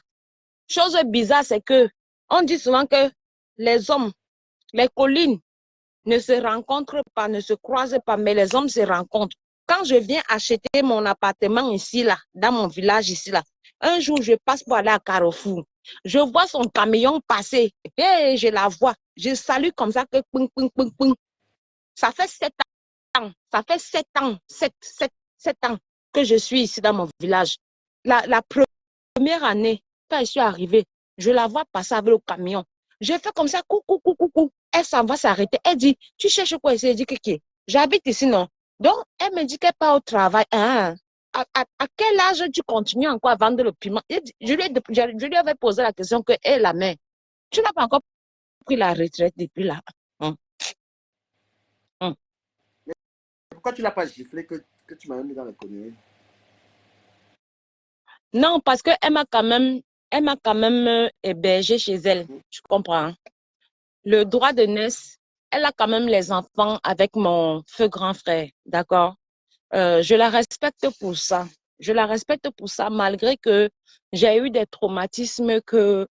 Chose bizarre, c'est que on dit souvent que les hommes, les collines ne se rencontrent pas, ne se croisent pas, mais les hommes se rencontrent. Quand je viens acheter mon appartement ici, là, dans mon village ici, là, un jour, je passe pour aller à Carrefour. Je vois son camion passer et je la vois. Je salue comme ça que ping, ping, ping, ping. Ça fait 7 ans. Ça fait 7 ans. 7 ans que je suis ici dans mon village. La première année, quand je suis arrivée, je la vois passer avec le camion. J'ai fait comme ça, coucou, coucou, coucou. Elle s'en va s'arrêter. Elle dit, tu cherches quoi ici? Elle dit, j'habite ici, non? Donc, elle me dit qu'elle part au travail. À quel âge tu continues encore à vendre le piment? Je lui avais posé la question que est la mère. Tu n'as pas encore pris la retraite depuis là. Pourquoi tu ne l'as pas giflé que tu m'as mis dans la connerie? Non, parce qu'elle m'a quand même hébergée chez elle. Tu comprends? Hein? Le droit de naissance, elle a quand même les enfants avec mon feu grand frère. D'accord? Je la respecte pour ça. Je la respecte pour ça, malgré que j'ai eu des traumatismes que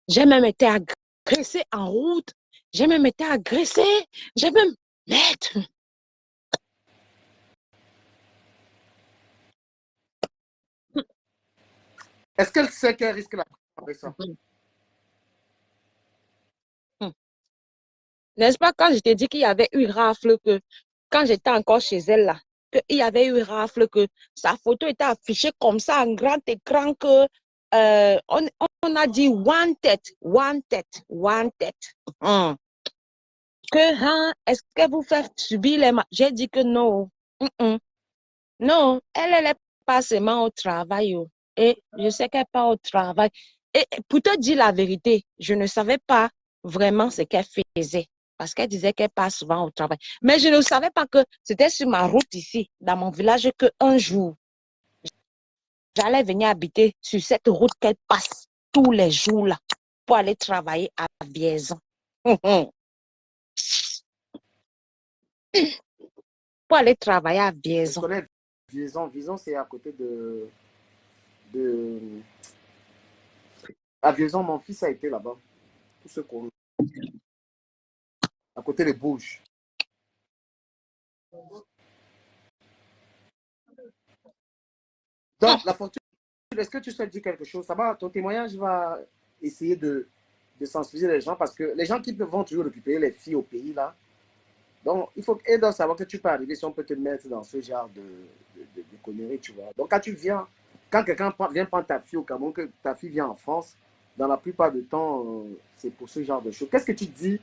j'ai même été agressée en route. J'ai même été agressée. J'ai même... Maître. Est-ce qu'elle sait qu'elle risque la prison avec ça? N'est-ce pas quand je t'ai dit qu'il y avait eu rafle que, quand j'étais encore chez elle là, qu'il y avait eu rafle que sa photo était affichée comme ça en grand écran que on a dit wanted, wanted, wanted. Que, hein, est-ce que vous faites subir les... J'ai dit que non. Non, elle est pas seulement au travail. Et je sais qu'elle part au travail. Et pour te dire la vérité, je ne savais pas vraiment ce qu'elle faisait. Parce qu'elle disait qu'elle part souvent au travail. Mais je ne savais pas que c'était sur ma route ici, dans mon village, qu'un jour, j'allais venir habiter sur cette route qu'elle passe tous les jours là, pour aller travailler à Vierzon. Pour aller travailler à Je Vierzon. connais Vison. Vison, c'est à côté de... À Vierzon, mon fils a été là-bas. Tout ce qu'on... À côté de Bouges. Donc, la fortune, est-ce que tu souhaites dire quelque chose? Ça va, ton témoignage va essayer de sensibiliser les gens parce que les gens qui vont toujours récupérer les filles au pays, là, donc il faut qu'elles doivent savoir que tu peux arriver si on peut te mettre dans ce genre de conneries, tu vois. Donc, quand tu viens, quand quelqu'un vient prendre ta fille au Cameroun, que ta fille vient en France, dans la plupart du temps, c'est pour ce genre de choses. Qu'est-ce que tu dis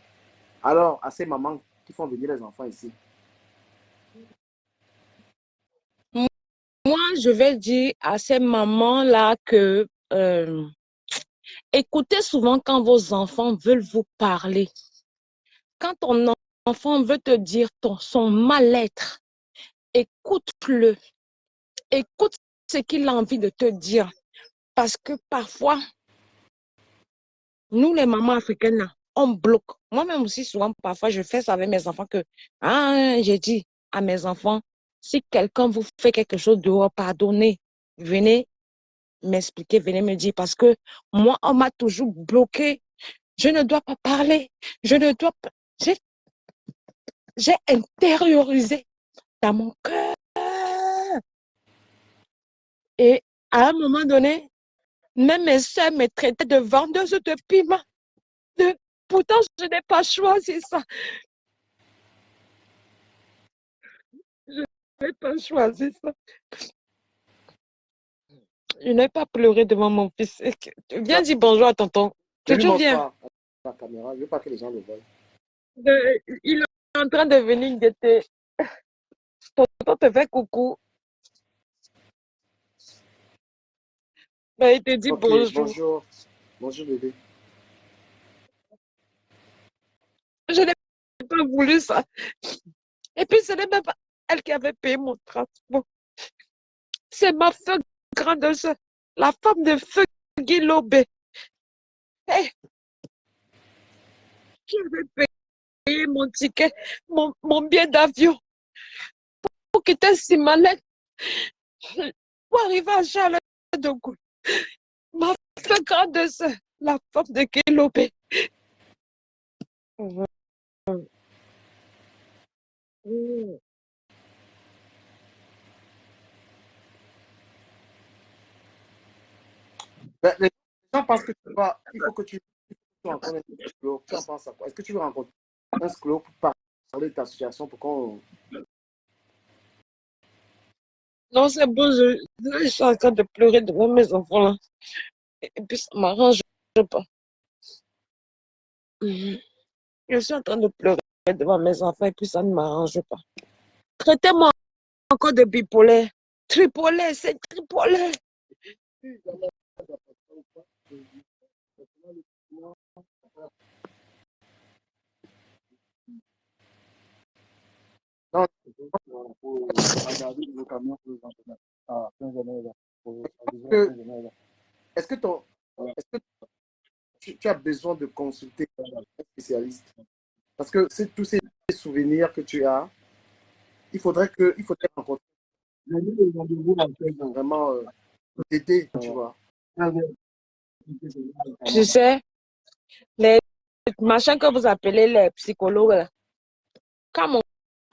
alors à ces mamans qui font venir les enfants ici? Moi, je vais dire à ces mamans-là que écoutez souvent quand vos enfants veulent vous parler. Quand ton enfant veut te dire son mal-être, écoute-le. Écoute ce qu'il a envie de te dire. Parce que parfois, nous, les mamans africaines, on bloque. Moi-même aussi, souvent, parfois, je fais ça avec mes enfants que, j'ai dit à mes enfants, si quelqu'un vous fait quelque chose dehors, pardonnez. Venez m'expliquer, venez me dire. Parce que moi, on m'a toujours bloqué. Je ne dois pas parler. Je ne dois pas. J'ai intériorisé dans mon cœur. Et à un moment donné, même mes soeurs me traitaient de vendeuse de piment. Pourtant, je n'ai pas choisi ça. Je n'ai pas choisi ça. Je n'ai pas pleuré devant mon fils. Viens dire bonjour à tonton. Ne lui Jojo, montre viens. pas la caméra, je ne veux pas que les gens le voient. Il est en train de venir guetter. Tonton te fait coucou. Il te dit Ok, bonjour. bonjour. Bonjour bébé. Je n'ai pas voulu ça. Et puis, ce n'est même pas elle qui avait payé mon transport. C'est ma femme grande soeur, la femme de feu Guy Lobé. Hey, je vais payer mon ticket, mon billet d'avion pour quitter Simalek, pour arriver à Charles de Gaulle. Ma femme grande soeur, la femme de Guy Lobé. Ben, les gens pensent que tu vas, il faut que tu rencontres un sclot. Tu en penses à quoi? Est-ce que tu veux rencontrer un sclot pour parler de ta situation pour qu'on... Non, c'est bon, je suis en train de pleurer devant mes enfants là. Et puis ça m'arrange pas. Je suis en train de pleurer devant mes enfants et puis ça ne m'arrange pas. Traitez-moi encore de bipolaire. Tripolaire, c'est tripolaire. Non, pour regarder le camion pour les entraînements. Ah, 15 années, là. que- est-ce que, est-ce que tu as besoin de consulter un spécialiste? Parce que c'est tous ces souvenirs que tu as, il faudrait rencontrer vraiment t'aider, tu vois. Tu sais, les machins que vous appelez les psychologues, là, quand mon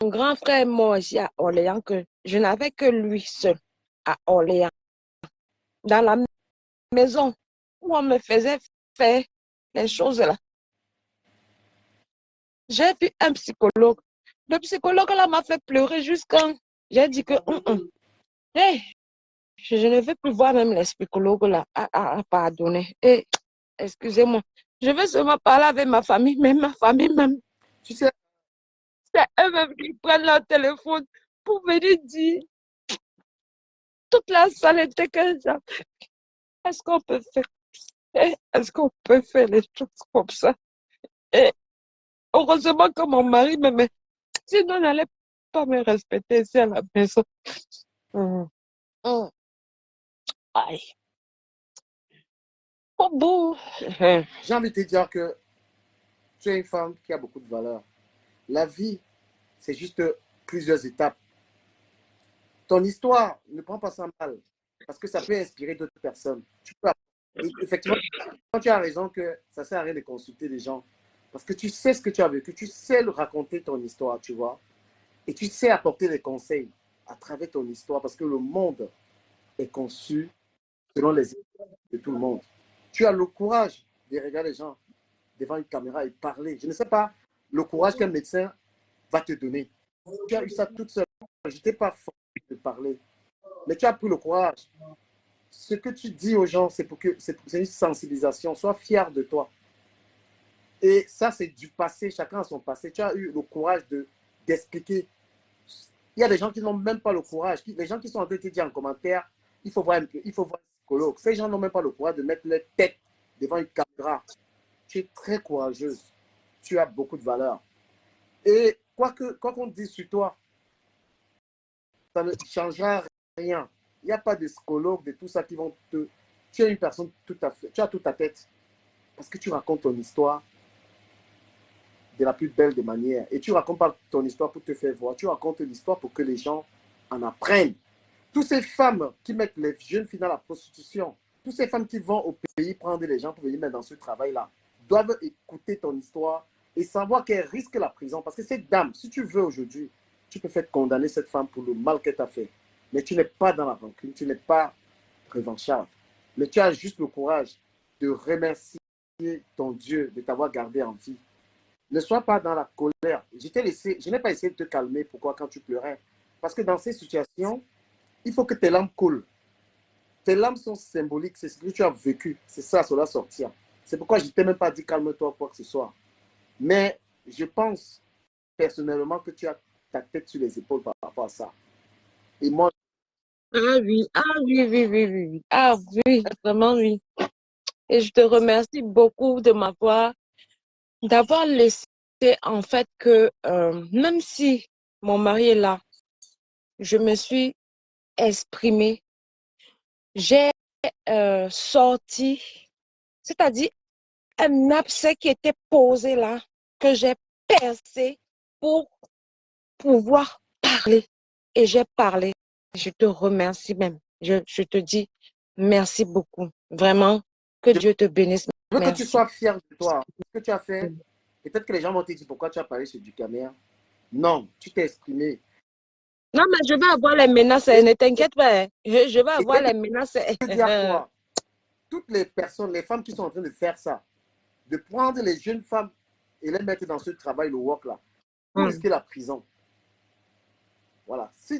grand frère est mort ici à Orléans, que je n'avais que lui seul à Orléans, dans la maison où on me faisait faire les choses là. J'ai vu un psychologue. Le psychologue là m'a fait pleurer jusqu'à... J'ai dit que hey, je ne veux plus voir même les psychologues là à pardonner. Et excusez-moi, je veux seulement parler avec ma famille, mais ma famille même. Tu sais, C'est eux-mêmes qui prennent leur téléphone pour venir dire toute la saleté que j'ai. Est-ce qu'on peut faire? Est-ce qu'on peut faire les choses comme ça? Et heureusement que mon mari me met. Sinon, il n'allait pas me respecter ici à la maison. Hum, hum. Aïe. Oh bon. j'ai envie de te dire que tu es une femme qui a beaucoup de valeur. La vie, c'est juste plusieurs étapes. Ton histoire, ne prends pas ça mal, parce que ça peut inspirer d'autres personnes. Et effectivement, tu as raison que ça ne sert à rien de consulter les gens, parce que tu sais ce que tu as vécu, tu sais le raconter ton histoire, tu vois, et tu sais apporter des conseils à travers ton histoire, parce que le monde est conçu selon les idées de tout le monde. Tu as le courage de regarder les gens devant une caméra et parler. Je ne sais pas le courage qu'un médecin va te donner. Tu as eu ça toute seule. Je n'étais pas forcé de parler, mais tu as pris le courage. Ce que tu dis aux gens, c'est une sensibilisation. Sois fier de toi. Et ça, c'est du passé. Chacun a son passé. Tu as eu le courage d'expliquer. Il y a des gens qui n'ont même pas le courage. Les gens qui sont en train de te dire en commentaire, il faut voir un psychologue. Ces gens n'ont même pas le courage de mettre leur tête devant une caméra. Tu es très courageuse. Tu as beaucoup de valeur. Et quoi qu'on dise sur toi, ça ne changera rien. Il n'y a pas de psychologue, de tout ça qui vont te... Tu es une personne tout à fait... Tu as toute ta tête. Parce que tu racontes ton histoire de la plus belle des manières. Et tu racontes pas ton histoire pour te faire voir. Tu racontes l'histoire pour que les gens en apprennent. Toutes ces femmes qui mettent les jeunes filles dans la prostitution, toutes ces femmes qui vont au pays prendre les gens pour venir mettre dans ce travail-là, doivent écouter ton histoire et savoir qu'elle risque la prison. Parce que cette dame, si tu veux aujourd'hui, tu peux faire condamner cette femme pour le mal qu'elle t'a fait. Mais tu n'es pas dans la rancune, tu n'es pas revancharde. Mais tu as juste le courage de remercier ton Dieu de t'avoir gardé en vie. Ne sois pas dans la colère. Je n'ai pas essayé de te calmer. Pourquoi quand tu pleurais? Parce que dans ces situations, il faut que tes larmes coulent. Tes larmes sont symboliques, c'est ce que tu as vécu. C'est ça, cela sortir. C'est pourquoi je ne t'ai même pas dit calme-toi, quoi que ce soit. Mais je pense personnellement que tu as ta tête sur les épaules par rapport à ça. Et moi, Ah oui, ah oui, oui, oui, oui, oui. Ah oui, vraiment oui. Et je te remercie beaucoup de d'avoir laissé en fait que même si mon mari est là, je me suis exprimée, j'ai sorti, c'est-à-dire un abcès qui était posé là, que j'ai percé pour pouvoir parler. Et j'ai parlé. Je te remercie même. Je te dis merci beaucoup. Vraiment, que je Dieu te bénisse. veux que tu Merci. sois fier de toi. Ce que tu as fait, peut-être que les gens vont te dire pourquoi tu as parlé sur du caméra. Non, tu t'es exprimé. Non, mais je vais avoir les menaces, Et, ne t'inquiète pas. Je vais et avoir les menaces. je veux dire quoi? Toutes les personnes, les femmes qui sont en train de faire ça, de prendre les jeunes femmes et les mettre dans ce travail, le work là, pour risquer la prison. Voilà. Je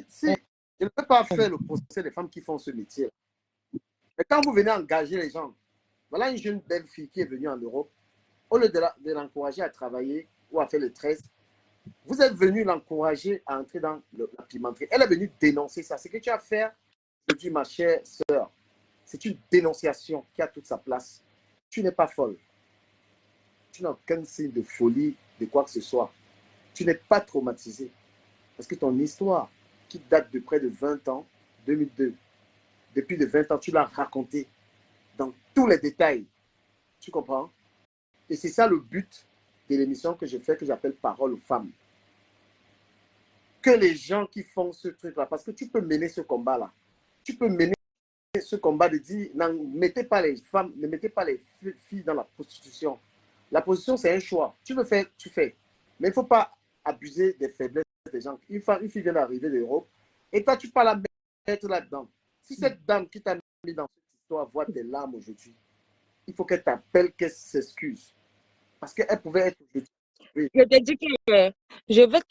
ne peux pas faire le procès des femmes qui font ce métier. Mais quand vous venez engager les gens, voilà une jeune belle fille qui est venue en Europe, au lieu de l'encourager à travailler ou à faire le 13, vous êtes venu l'encourager à entrer dans la pimenterie. Elle est venue dénoncer ça. Ce que tu as fait, je dis, ma chère sœur, c'est une dénonciation qui a toute sa place. Tu n'es pas folle. Tu n'as aucun signe de folie, de quoi que ce soit. Tu n'es pas traumatisé. Parce que ton histoire, qui date de près de 20 ans, 2002, depuis de 20 ans, tu l'as raconté dans tous les détails. Tu comprends? Et c'est ça le but de l'émission que je fais, que j'appelle Parole aux femmes. Que les gens qui font ce truc-là, parce que tu peux mener ce combat-là. Tu peux mener ce combat de dire, ne mettez pas les femmes, ne mettez pas les filles dans la prostitution. La prostitution, c'est un choix. Tu veux faire, tu fais. Mais il ne faut pas abuser des faiblesses des gens. Une fille vient d'arriver d'Europe, et toi, tu peux la mettre là-dedans. Si cette dame qui t'a mis dans cette histoire voit tes larmes aujourd'hui, il faut qu'elle t'appelle, qu'elle s'excuse. Parce qu'elle pouvait être aujourd'hui. Oui. Je te dis que je vais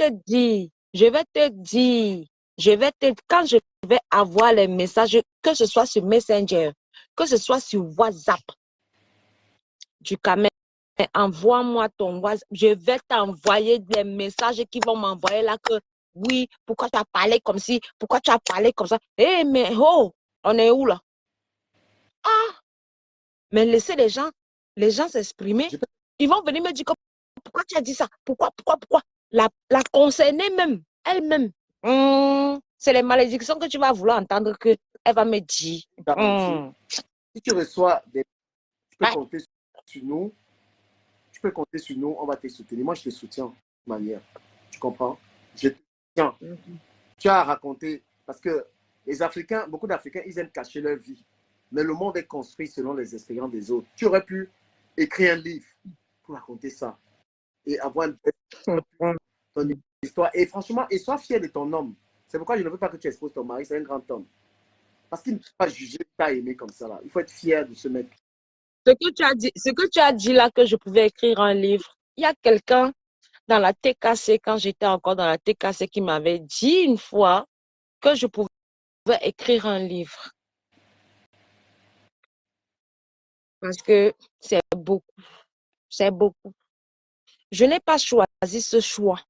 te dire, quand je vais avoir les messages, que ce soit sur Messenger, que ce soit sur WhatsApp, du Cameroun, envoie-moi ton WhatsApp, je vais t'envoyer des messages qui vont m'envoyer là que oui, pourquoi tu as parlé comme ci, pourquoi tu as parlé comme ça. Eh, mais oh, on est où là? Ah, mais laissez les gens s'exprimer. Ils vont venir me dire pourquoi tu as dit ça? Pourquoi? La concernée même, elle-même. C'est les malédictions que tu vas vouloir entendre qu'elle va me dire. Si tu reçois des... Tu peux compter sur nous. Tu peux compter sur nous, on va te soutenir. Moi, je te soutiens de toute manière. Tu comprends? Je te soutiens. Tu as raconté, parce que les Africains, beaucoup d'Africains, ils aiment cacher leur vie. Mais le monde est construit selon les expériences des autres. Tu aurais pu écrire un livre pour raconter ça et avoir ton histoire. Et franchement, et sois fier de ton homme. C'est pourquoi je ne veux pas que tu exposes ton mari, c'est un grand homme. Parce qu'il ne peut pas juger que tu as aimé comme ça. Là. Il faut être fier de ce mec. Ce que tu as dit là, que je pouvais écrire un livre, il y a quelqu'un dans la TKC, quand j'étais encore dans la TKC, qui m'avait dit une fois que je pouvais écrire un livre. Parce que c'est beaucoup. C'est beaucoup. Je n'ai pas choisi ce choix.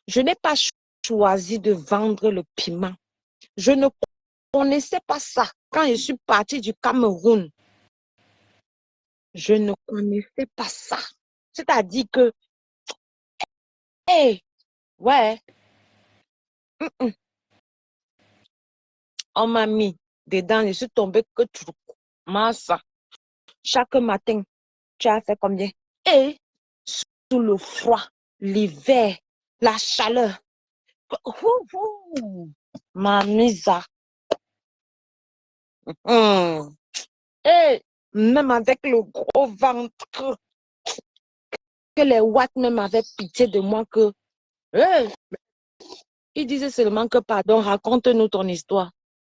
Je n'ai pas choisi de vendre le piment. Je ne connaissais pas ça. Quand je suis partie du Cameroun, je ne connaissais pas ça. C'est-à-dire que, hey, ouais, on m'a mis dedans, je suis tombée que tout. Massa. Chaque matin, tu as fait combien? Et sous le froid, l'hiver, la chaleur. Mamisa. Et même avec le gros ventre, que les watts même avaient pitié de moi, que ils disaient seulement que pardon, raconte-nous ton histoire.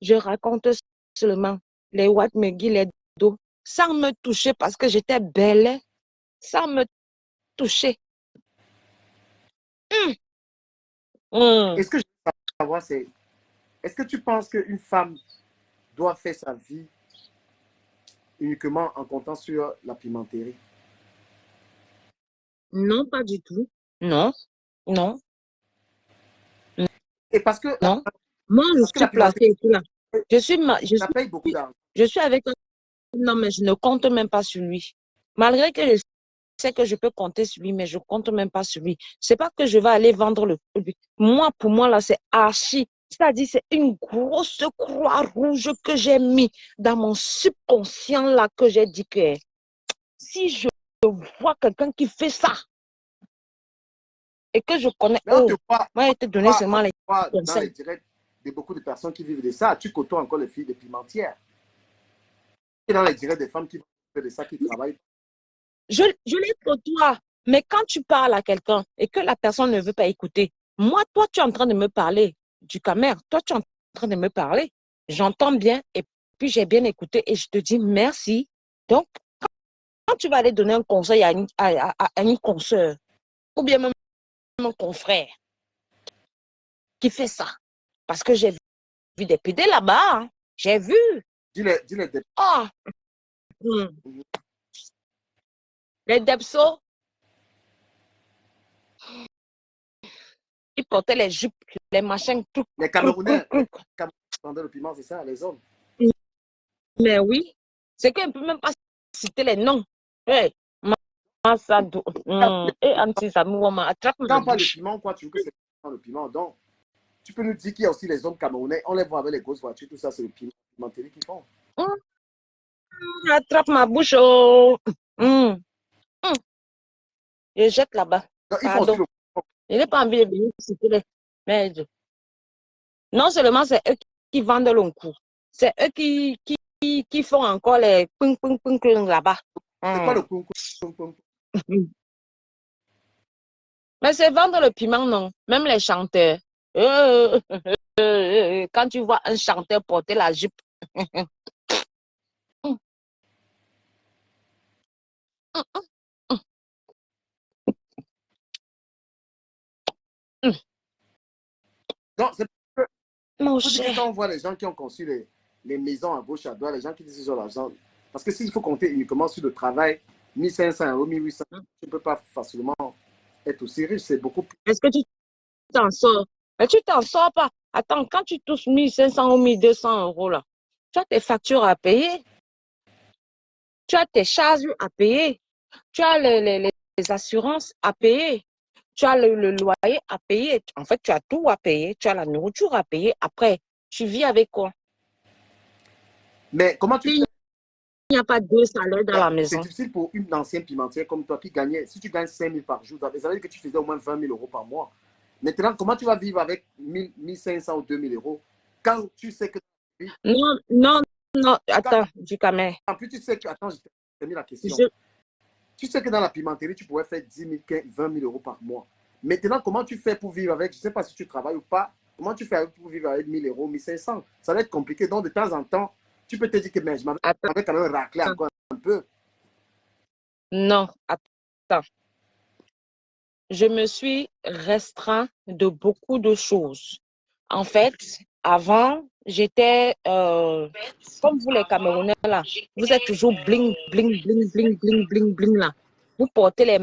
Je raconte seulement. Les watts me guillaient dos sans me toucher parce que j'étais belle, sans me toucher. Est-ce que je veux savoir, c'est, est-ce que tu penses qu'une femme doit faire sa vie uniquement en comptant sur la pimenterie? Non, pas du tout. Non. Et parce que non. Moi, je suis placée là. Je suis avec un homme, mais je ne compte même pas sur lui. Malgré que je sais que je peux compter sur lui, mais je ne compte même pas sur lui. C'est pas que je vais aller vendre le produit. Moi, pour moi, là, c'est archi. C'est-à-dire, c'est une grosse croix rouge que j'ai mis dans mon subconscient, là, que j'ai dit que si je vois quelqu'un qui fait ça, et que je connais, moi, je te donner seulement les conseils. Dans les directs de beaucoup de personnes qui vivent de ça, tu côtoies encore les filles de pimentières. Et dans les directs des femmes qui vivent de ça, qui travaillent. Je les côtoie, mais quand tu parles à quelqu'un et que la personne ne veut pas écouter, moi, toi, tu es en train de me parler du Cameroun, toi, tu es en train de me parler, j'entends bien et puis j'ai bien écouté et je te dis merci. Donc, quand tu vas aller donner un conseil à une consoeur ou bien même mon confrère qui fait ça, parce que j'ai vu des PD là-bas, hein. J'ai vu. Dis-les. Ah! Les Depso, ils portaient les jupes, les machins, tout. Les Camerounais, vendaient le piment, c'est ça, les hommes. Mais oui, c'est qu'on ne peut même pas citer les noms. Hey, Masado. Et Antisamouama, attrape-moi. Quand on parle de piment, quoi, tu veux que c'est le piment. Donc, tu peux nous dire qu'il y a aussi les hommes camerounais, on les voit avec les grosses voitures, tout ça, c'est le piment. pimenterie qui font. Attrape ma bouche. Oh. Je jette là-bas. Ils font aussi Pardon. Je n'ai pas envie de venir citer les merdes. Non seulement c'est eux qui vendent le coup, c'est eux qui font encore les ping ping ping ping là-bas. C'est quoi le ping ping ping? Mais c'est vendre le piment, non. Même les chanteurs. Quand tu vois un chanteur porter la jupe. Non, c'est Mon que cher. quand on voit les gens qui ont conçu les maisons à gauche, à droite, les gens qui disent qu'ils ont l'argent. Parce que s'il faut compter uniquement sur le travail, 1500 euros, 1800, tu ne peux pas facilement être aussi riche. C'est beaucoup plus. Est-ce que tu t'en sors? Mais tu t'en sors pas. Attends, quand tu touches 1500 ou 1200 euros là, tu as tes factures à payer. Tu as tes charges à payer. Tu as les assurances à payer. Tu as le loyer à payer. En fait, tu as tout à payer. Tu as la nourriture à payer. Après, tu vis avec quoi? Mais comment tu fais? Il n'y a pas deux salaires dans la maison. C'est difficile pour une ancienne pimentière comme toi qui gagnait. Si tu gagnes 5 000 par jour, ça veut dire que tu faisais au moins 20 000 euros par mois. Maintenant, comment tu vas vivre avec 1 500 ou 2 000 euros quand tu sais que. Non, attends, du camé. En plus, tu sais que. Attends, je t'ai mis la question. Tu sais que dans la pimenterie, tu pourrais faire 10 000, 15, 20 000 euros par mois. Maintenant, comment tu fais pour vivre avec, je ne sais pas si tu travailles ou pas, comment tu fais pour vivre avec 1 000 euros, 1 500? Ça va être compliqué. Donc, de temps en temps, tu peux te dire que je m'avais quand même raclé encore un peu. Non, attends. Je me suis restreint de beaucoup de choses. En fait, avant, j'étais, comme vous les Camerounais là, vous êtes toujours bling, bling, bling, bling, bling, bling, bling là. Vous portez les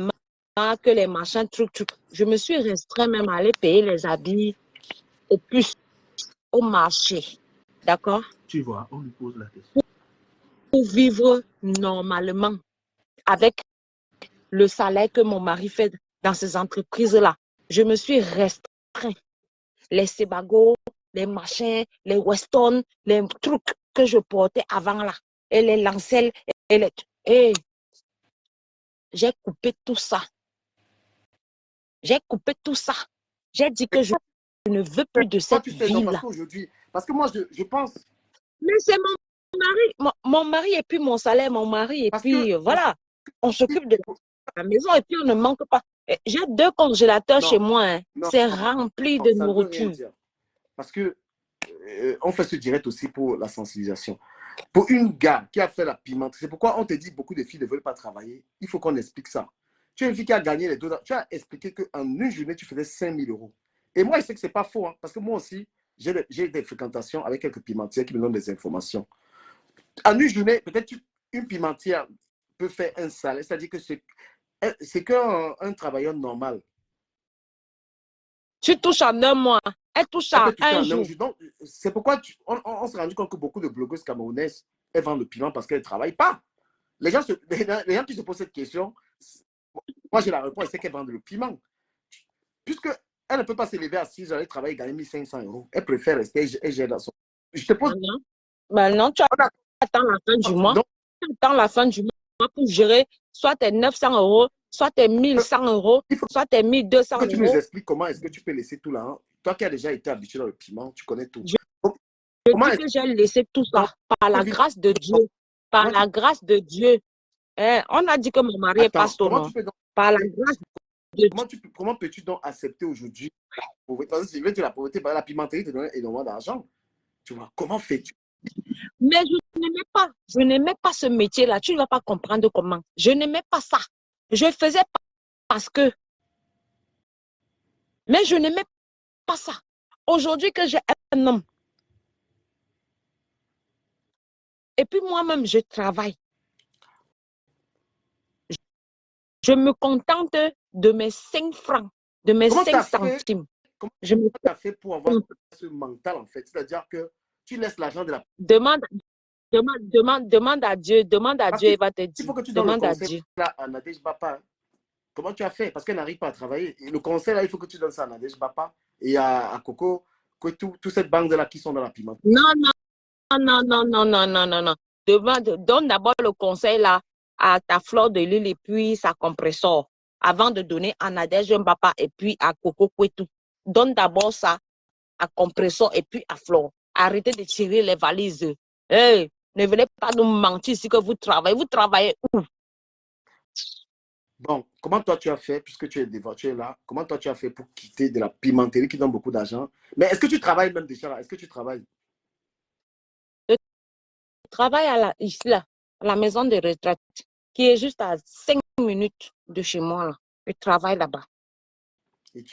marques, les machins, trucs. Je me suis restreint même à aller payer les habits au plus, au marché. D'accord? Tu vois, on lui pose la question. Pour vivre normalement avec le salaire que mon mari fait dans ces entreprises-là. Je me suis restreint. Les Sebago, les machins, les Weston, les trucs que je portais avant là, et les lancelles, et les... Hey, j'ai coupé tout ça. J'ai coupé tout ça. J'ai dit que je ne veux plus de cette vie-là. Parce que moi, je pense... Mais c'est mon mari et puis mon salaire, mon mari, et puis voilà. On s'occupe de la maison et puis on ne manque pas. J'ai 2 congélateurs chez moi. Hein. C'est rempli de nourriture. Parce que on fait ce direct aussi pour la sensibilisation. Pour une gars qui a fait la pimenterie, c'est pourquoi on te dit beaucoup de filles ne veulent pas travailler. Il faut qu'on explique ça. Tu es une fille qui a gagné les 2 ans. Tu as expliqué qu'en une journée, tu faisais 5 000 euros. Et moi, je sais que ce n'est pas faux. Hein, parce que moi aussi, j'ai des fréquentations avec quelques pimentières qui me donnent des informations. En une journée, peut-être une pimentière peut faire un salaire. C'est-à-dire que c'est qu'un travailleur normal. Tu touches en un mois. Elle touche en un jour. C'est pourquoi on s'est rendu compte que beaucoup de blogueuses camerounaises, elles vendent le piment parce qu'elles ne travaillent pas. Les gens qui se posent cette question, moi j'ai la réponse, c'est qu'elles vendent le piment. Puisqu'elle ne peut pas se lever à 6 heures et travailler et gagner 1 500 euros. Elle préfère rester et gérer dans son... Je te pose... Non, tu attends la fin du mois. Tu attends la fin du mois pour gérer soit tes 900 euros, soit tes 1100 euros, soit tes 1200 euros. Tu nous expliques comment est-ce que tu peux laisser tout là. Toi qui as déjà été habitué dans le piment, tu connais tout. Je dis que j'ai laissé tout ça par la grâce de Dieu. Par la grâce de Dieu. On a dit que mon mari est pasteur. Par la grâce de Dieu. Comment peux-tu donc accepter aujourd'hui? Parce que si la pauvreté, la pimenterie te donne énormément d'argent. Tu vois, comment fais-tu? Mais je n'aimais pas ce métier-là. Tu ne vas pas comprendre comment. Je n'aimais pas ça. Je faisais parce que. Mais je n'aimais pas ça. Aujourd'hui que j'ai un homme. Et puis moi-même, je travaille. Je me contente de mes 5 francs, de mes 5 centimes. Comment tu as fait pour avoir ce mental en fait? C'est-à-dire que tu laisses l'argent de la... Demande à Dieu, il va te dire. Il faut que tu donnes le conseil à Nadège Bapa. Comment tu as fait? Parce qu'elle n'arrive pas à travailler. Et le conseil, là, il faut que tu donnes ça à Nadège Bapa et à Coco, que toute cette bande-là qui sont dans la pimenterie. Non, non, non, non, non, non, non, non. Donne d'abord le conseil là à ta fleur de l'île et puis sa compresseur avant de donner à Nadège Mbapa et puis à Coco Kwetu. Donne d'abord ça à compresseur et puis à fleur. Arrêtez de tirer les valises. Hey, ne venez pas nous mentir ici que vous travaillez. Vous travaillez où? Bon, comment toi tu as fait, puisque tu es devant, tu es là, comment toi tu as fait pour quitter de la pimenterie qui donne beaucoup d'argent? Mais est-ce que tu travailles même déjà là? Est-ce que tu travailles? Je travaille ici, là, à la maison de retraite, qui est juste à 5 minutes de chez moi. Là. Je travaille là-bas. Et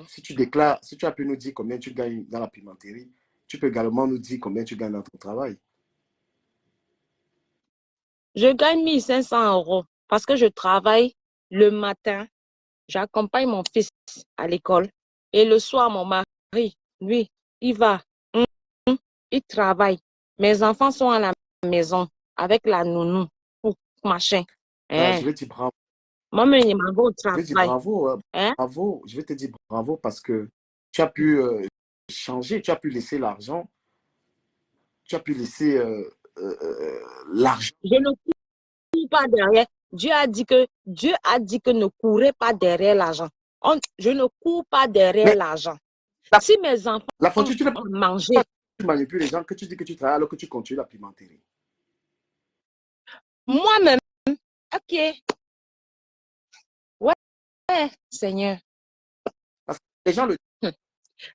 si tu déclares, si tu as pu nous dire combien tu gagnes dans la pimenterie, tu peux également nous dire combien tu gagnes dans ton travail. Je gagne 1 500 € parce que je travaille le matin. J'accompagne mon fils à l'école. Et le soir, mon mari, lui, il va, hum, il travaille. Mes enfants sont à la maison avec la nounou, machin. Je Hein? vais te dire bravo. Moi-même, je m'en vais au Je vais te dire travail. bravo, Hein? bravo. Je vais te dire bravo parce que tu as pu changer, tu as pu laisser l'argent, tu as pu laisser l'argent. Je ne cours pas derrière. Dieu a dit que ne courez pas derrière l'argent. Je ne cours pas derrière Mais l'argent. la, Si mes enfants la fortune, tu n'as ont pas, mangé, tu manipules les gens, que tu dis que tu travailles alors que tu continues la pimenterie. moi-même, ok, ouais, Seigneur. Parce que les gens le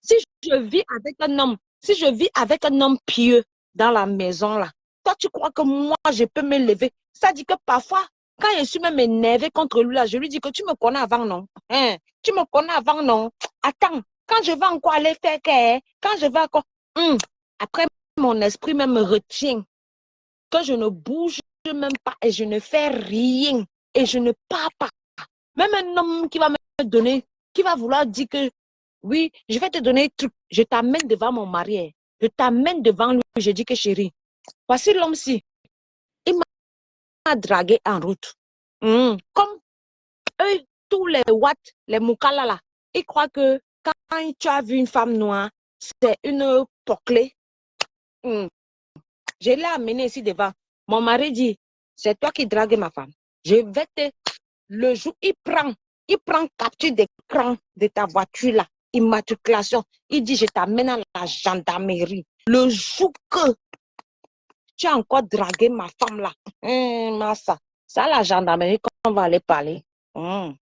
Si je vis avec un homme, si je vis avec un homme pieux dans la maison là, toi tu crois que moi je peux me lever? Ça dit que parfois, quand je suis même énervée contre lui là, je lui dis que tu me connais avant non? Hein? Tu me connais avant non? Attends, quand je vais encore aller faire quoi? Quand je vais encore, après mon esprit même me retient que je ne bouge même pas et je ne fais rien et je ne pars pas. Même un homme qui va me donner, qui va vouloir dire que oui, je vais te donner un truc. Je t'amène devant mon mari. Hein. Je t'amène devant lui. Je dis que chérie, voici l'homme-ci. Il m'a dragué en route. Comme eux, tous les watts, les moukala là, ils croient que quand tu as vu une femme noire, c'est une poclée. Mm. Je l'ai amené ici devant. Mon mari dit, c'est toi qui dragues ma femme. Je vais te... Le jour, il prend capture d'écran de ta voiture là, immatriculation. Il dit, je t'amène à la gendarmerie. Le jour que tu as encore dragué ma femme là, massa, c'est à la gendarmerie qu'on va aller parler.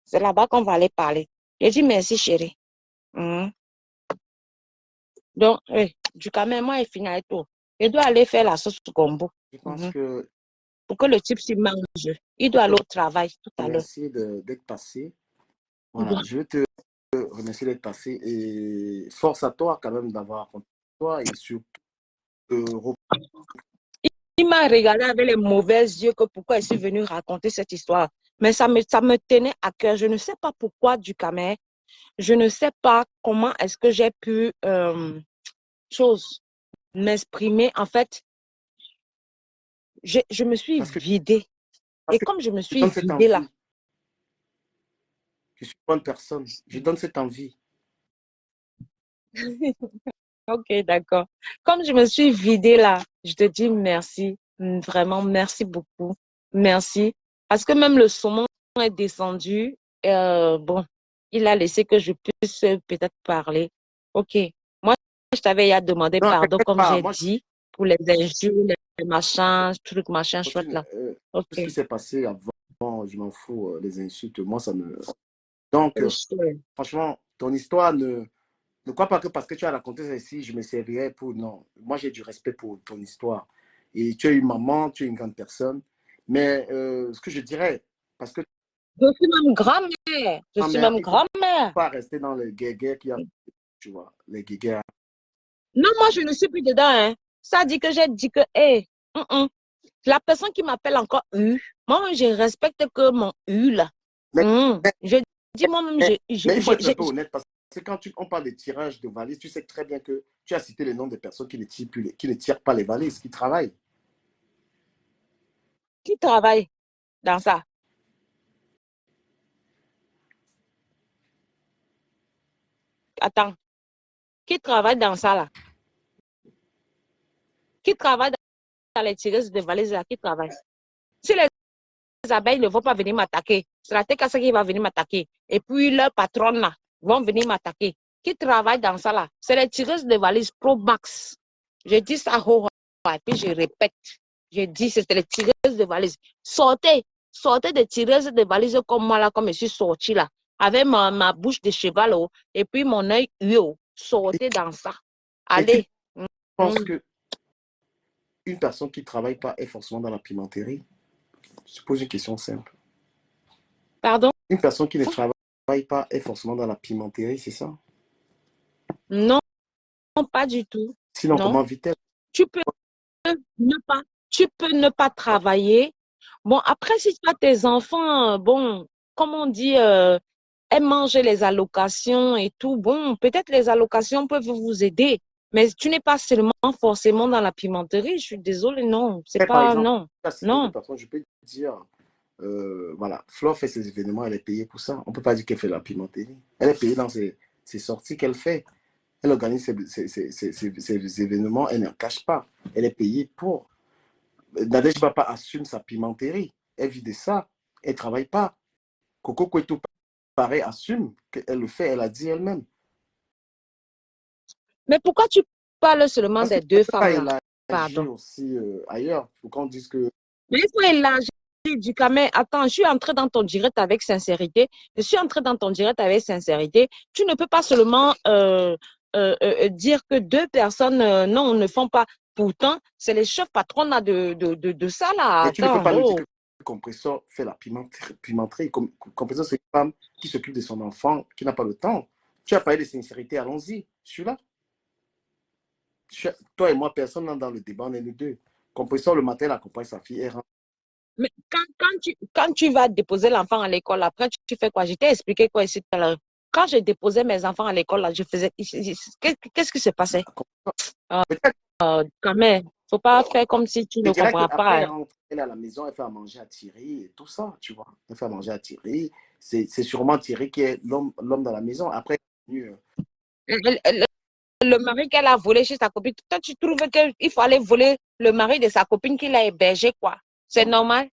C'est là-bas qu'on va aller parler. J'ai dit merci chérie. Donc, du caméra est fini avec tout. Je dois aller faire la sauce gombo. je pense que Pour que le type s'y mange. Il doit aller au travail tout à l'heure. remercier d'être passé. Voilà, je veux te remercier d'être passé et force à toi quand même d'avoir raconté toi et surtout Il m'a regardé avec les mauvais yeux que pourquoi je suis venue raconter cette histoire. Mais ça me tenait à cœur. Je ne sais pas pourquoi du Cameroun. Je ne sais pas comment est-ce que j'ai pu m'exprimer. En fait, je me suis parce que, vidée. parce Et que comme je me je suis donne cette vidée là, envie. Je suis une bonne personne. Je donne cette envie. ok, d'accord. Comme je me suis vidée là, je te dis merci. Vraiment, merci beaucoup. Merci. Parce que même le saumon est descendu. Bon, il a laissé que je puisse peut-être parler. Ok. Moi, je t'avais déjà demandé Non, pardon, t'inquiète comme pas. j'ai Moi, dit, pour les injures, les en fait, machins, trucs, machins, chouettes là. Ok. tout ce qui s'est passé avant, je m'en fous, les insultes. Moi, ça me. Donc, franchement, ton histoire ne crois pas que parce que tu as raconté ça ici, je me servirais pour. Non, moi j'ai du respect pour ton histoire. Et tu es une maman, tu es une grande personne. Mais ce que je dirais, parce que Je suis même grand-mère. Je ta suis mère, même il ne faut grand-mère. pas rester dans les guerres qu'il y a, tu vois, les guerres. Non, moi, je ne suis plus dedans. Hein. Ça dit que j'ai dit que, hé, la personne qui m'appelle encore U, moi, je respecte que mon U, là. Mais, mais, Je dis moi-même, mais il faut être un peu honnête parce que quand on parle de tirage de valises, tu sais très bien que tu as cité le nom des personnes qui ne tirent, qui ne tirent pas les valises, qui travaillent. qui travaille dans ça? Attends, qui travaille dans ça, là? Qui travaille dans les tireuses de valises là, qui travaille? Si les abeilles ne vont pas venir m'attaquer, c'est la TKC qui va venir m'attaquer. Et puis leurs patronnes là vont venir m'attaquer. Qui travaille dans ça là? C'est les tireuses de valises Pro Max. Je dis ça haut, et puis je répète. Je dis c'était les tireuses de valises. Sortez des tireuses de valises comme moi là, comme je suis sortie là, avec ma bouche de cheval oh, et puis mon œil hué. Sortez dans ça. Allez. Je pense que une personne qui ne travaille pas est forcément dans la pimenterie. Je pose une question simple. Pardon? Une personne qui ne travaille pas est forcément dans la pimenterie, c'est ça? Non, pas du tout. Sinon, non. comment vit-elle? Tu peux ne pas travailler. Bon, après, si tu as tes enfants, bon, comme on dit, elles mangent les allocations et tout. Bon, peut-être les allocations peuvent vous aider, mais tu n'es pas seulement forcément dans la pimenterie. Je suis désolée, non. C'est pas, exemple, non. Non. Personnes, je peux dire, voilà, Flore fait ses événements, elle est payée pour ça. On ne peut pas dire qu'elle fait la pimenterie. Elle est payée dans ses sorties qu'elle fait. Elle organise ses événements, elle n'en cache pas. Elle est payée pour. Nadège Bapa assume sa pimenterie. Elle vit de ça. Elle ne travaille pas. Coco Kwetu, pareil, assume qu'elle le fait. Elle a dit elle-même. Mais pourquoi tu parles seulement des deux femmes là? Pardon. Aussi ailleurs. Pourquoi on dise que... Mais il faut élargir du camé. Attends, je suis entrée dans ton direct avec sincérité. Je suis entrée dans ton direct avec sincérité. Tu ne peux pas seulement dire que deux personnes non, ne font pas. Pourtant, c'est les chefs patrons là, de ça là. Mais tu ne peux pas nous dire que le compresseur fait la pimenterie. Compresseur, c'est une femme qui s'occupe de son enfant, qui n'a pas le temps. Tu as parlé de sincérité, allons-y. Je suis là. Toi et moi, personne n'est dans le débat, on est nous deux. Compresseur, le matin, elle accompagne sa fille. Mais quand tu vas déposer l'enfant à l'école, après, tu fais quoi? Je t'ai expliqué quoi ici tout à l'heure. Quand je déposais mes enfants à l'école, je faisais. Qu'est-ce qui se passait? Quand même, faut pas faire comme si tu ne comprends pas. Elle est à la maison, elle fait à manger à Thierry et tout ça, tu vois. Elle fait à manger à Thierry. C'est sûrement Thierry qui est l'homme dans la maison. Après, le mari qu'elle a volé chez sa copine, toi, tu trouves qu'il faut aller voler le mari de sa copine qu'il a hébergé, quoi? C'est normal.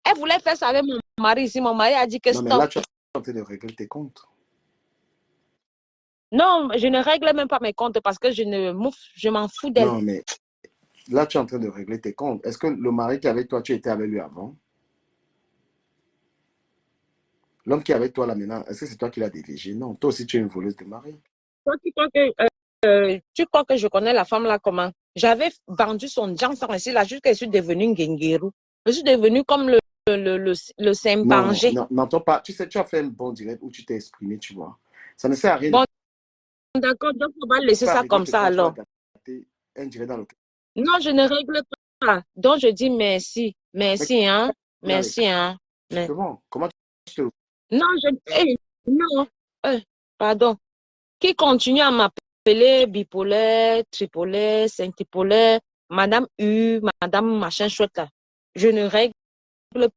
Elle voulait faire ça avec mon mari ici. Mon mari a dit que non, mais là, tu es en train de régler tes comptes. Non, je ne règle même pas mes comptes parce que je m'en fous d'elle. Non, mais là, tu es en train de régler tes comptes. Est-ce que le mari qui est avec toi, tu étais avec lui avant? L'homme qui est avec toi là maintenant, est-ce que c'est toi qui l'as dirigé? Non, toi aussi, tu es une voleuse de mari. Toi, tu crois que je connais la femme là comment? J'avais vendu son jansan ici là jusqu'à je suis devenue Ngenguero. Je suis devenue comme le Saint-Pangé. Non, n'entends pas. Tu sais, tu as fait un bon direct où tu t'es exprimé, tu vois. Ça ne sert à rien. Bon, d'accord, donc on va laisser ça comme ça alors. Un direct dans le... Non, je ne règle pas. Donc je dis merci. Merci, hein. Merci, hein. Justement, comment tu te... Non, non. Pardon. Qui continue à m'appeler bipolaire, tripolaire, syntipolaire, Madame U, Madame machin chouette là. Je ne règle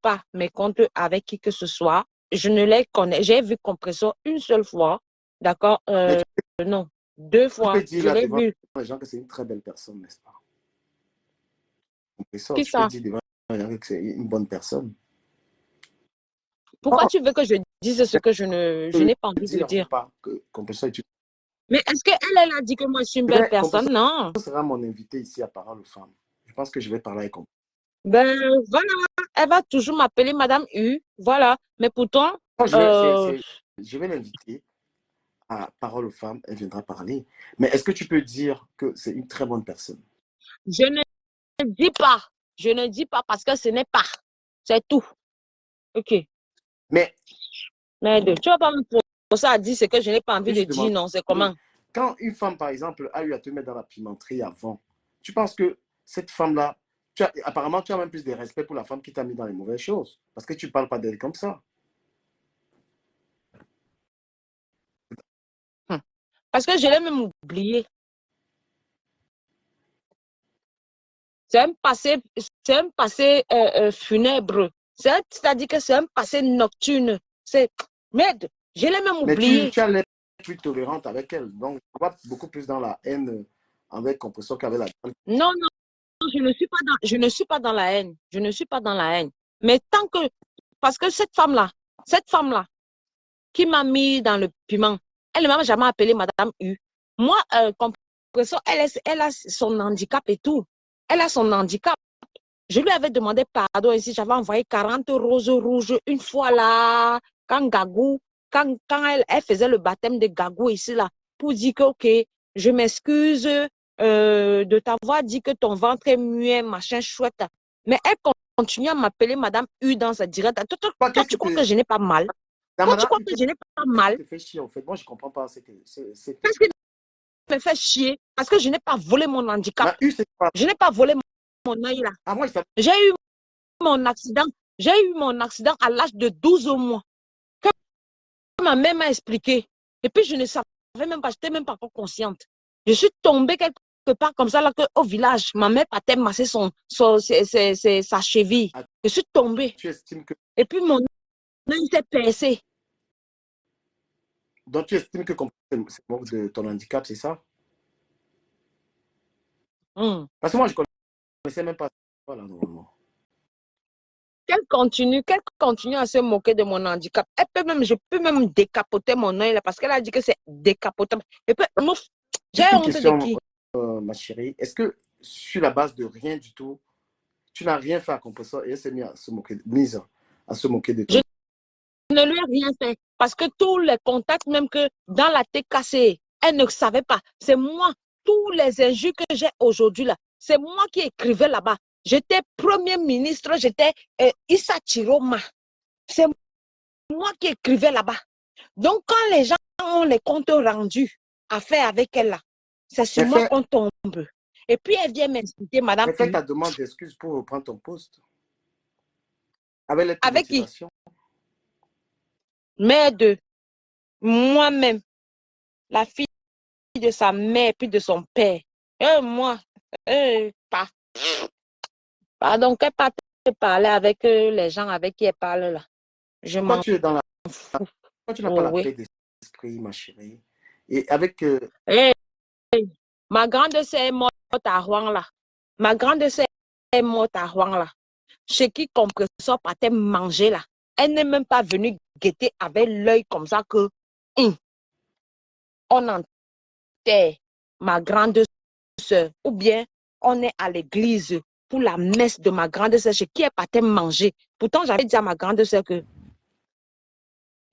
pas mes comptes avec qui que ce soit. Je ne les connais. J'ai vu Compresseur une seule fois. D'accord? Non, 2 fois. Tu peux dire là devant les gens que c'est une très belle personne, n'est-ce pas? Compresseur, tu peux dire devant les gens que c'est une bonne personne. Pourquoi tu veux que je dise ce que je n'ai pas envie de dire? Mais est-ce qu'elle a dit que moi je suis une belle personne? Non. Ce sera mon invité ici à Parole aux femmes. Je pense que je vais parler avec elle. Ben voilà, elle va toujours m'appeler Madame U. Voilà. Mais pourtant. Je vais l'inviter à Parole aux femmes. Elle viendra parler. Mais est-ce que tu peux dire que c'est une très bonne personne? Je ne dis pas. Je ne dis pas parce que ce n'est pas. C'est tout. Ok. Mais tu vas pas me poser à dire ce que je n'ai pas envie de dire, non, c'est comment? Quand une femme, par exemple, a eu à te mettre dans la pimenterie avant, tu penses que cette femme-là, apparemment, tu as même plus de respect pour la femme qui t'a mis dans les mauvaises choses, parce que tu ne parles pas d'elle comme ça. Parce que je l'ai même oublié. C'est un passé funèbre. C'est-à-dire que c'est un passé nocturne. Merde, je l'ai même oublié. Mais tu as l'air plus tolérante avec elle. Donc, tu vas beaucoup plus dans la haine avec Compresseur qu'avec la... Non, je ne suis pas dans la haine. Je ne suis pas dans la haine. Mais tant que, parce que cette femme-là, qui m'a mis dans le piment, elle ne m'a jamais appelé Madame U. Moi, Compresso, elle a son handicap et tout. Elle a son handicap. Je lui avais demandé pardon ici. J'avais envoyé 40 roses rouges une fois là, quand Gagou, quand elle faisait le baptême de Gagou ici là, pour dire que, ok, je m'excuse de t'avoir dit que ton ventre est muet, machin chouette. Mais elle continue à m'appeler Madame U dans sa directe. Toi, tu crois que je n'ai pas mal? Toi, tu crois que je n'ai pas mal? Te fait chier, en fait. Moi, je ne comprends pas. Qu'est-ce qui me fait chier? Parce que je n'ai pas volé mon handicap. Je n'ai pas volé mon œil là. Ah, moi, j'ai eu mon accident. J'ai eu mon accident à l'âge de 12 mois. Que ma mère m'a expliqué. Et puis, je ne savais même pas, je n'étais même pas encore consciente. Je suis tombée quelque part comme ça, là, au village. Ma mère partait masser sa cheville. Je suis tombée. Tu estimes que... Et puis, mon œil s'est percé. Donc, tu estimes que c'est mort de ton handicap, c'est ça? Parce que moi, je ne connaissais même pas. Voilà, normalement. Qu'elle continue à se moquer de mon handicap. Je peux même décapoter mon œil là, parce qu'elle a dit que c'est décapotable. Et puis, j'ai honte de qui? Ma chérie, est-ce que sur la base de rien du tout, tu n'as rien fait à Compresso et elle s'est mise à se moquer de toi? Je ne lui ai rien fait parce que tous les contacts, même que dans la TKC, elle ne savait pas. C'est moi, tous les injures que j'ai aujourd'hui là, c'est moi qui écrivais là-bas. J'étais premier ministre, j'étais Issa Chiroma. C'est moi qui écrivais là-bas. Donc, quand les gens ont les comptes rendus à faire avec elle là, c'est sur moi qu'on tombe. Et puis, elle vient m'insulter, madame. Elle fait ta demande d'excuse pour reprendre ton poste. Avec qui? Mère de moi-même, la fille de sa mère puis de son père. Moi, pardon, qu'elle part parler avec les gens avec qui elle parle là. Je m'en fous. Quand tu n'as pas la paix d'esprit, ma chérie, et avec... ma grande sœur est morte à Rouen là. Ma grande sœur est morte à Rouen là. Chez qui Compresso partait manger là. Elle n'est même pas venue guetter avec l'œil comme ça que on enterre ma grande sœur. Ou bien on est à l'église pour la messe de ma grande sœur chez qui elle partait manger. Pourtant, j'avais dit à ma grande sœur que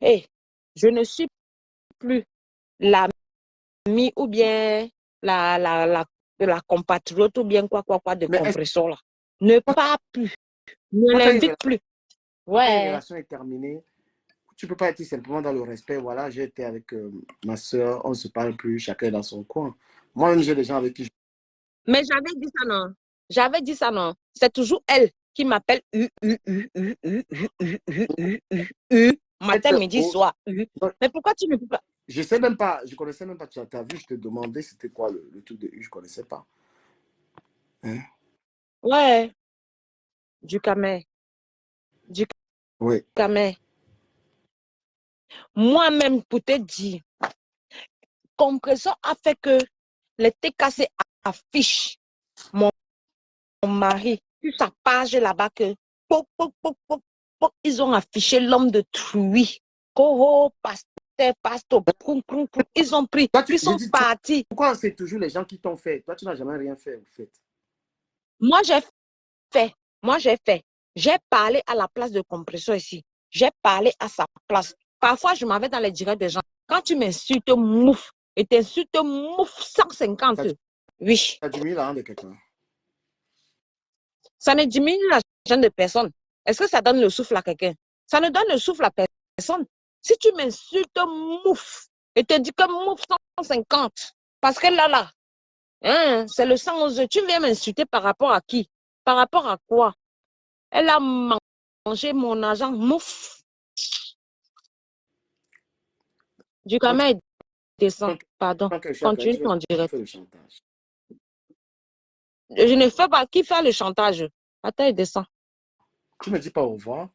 je ne suis plus l'amie ou bien la compatriote ou bien quoi de Compresso là. Ne pas plus. Ne l'invite plus. Ouais. Quand une relation est terminée, tu ne peux pas être simplement dans le respect. Voilà, j'ai été avec ma soeur, on ne se parle plus, chacun est dans son coin. Moi-même, j'ai des gens avec qui je... Mais j'avais dit ça, non. J'avais dit ça, non. C'est toujours elle qui m'appelle matin, midi, soir. Mais pourquoi tu ne peux pas? Je sais même pas, je connaissais même pas. Tu as vu, je te demandais c'était quoi le truc de U, je ne connaissais pas. Hein? Ouais. Du camé. Oui. Camé. Moi-même, pour te dire, Compresso a fait que les TKC affichent mon mari sur sa page là-bas que ils ont affiché l'homme de Truy. Ils ont pris, ils sont partis. Pourquoi c'est toujours les gens qui t'ont fait? Toi, tu n'as jamais rien fait, en fait. Moi, j'ai fait. J'ai parlé à la place de Compresso ici. J'ai parlé à sa place. Parfois, je m'en vais dans les directs des gens. Quand tu m'insultes, mouf, et t'insultes, mouf, 150. Oui. Ça diminue l'argent de quelqu'un. Ça ne diminue l'argent de personne. Est-ce que ça donne le souffle à quelqu'un? Ça ne donne le souffle à personne. Si tu m'insultes, mouf, et te dis que mouf 150, parce que là, hein, c'est le 111, tu viens m'insulter par rapport à qui? Par rapport à quoi? Elle a mangé mon argent, mouf. Du camé descend, pardon. Continue ton direct. Je ne fais pas. Qui fait le chantage? Attends, il descend. Tu ne me dis pas au revoir.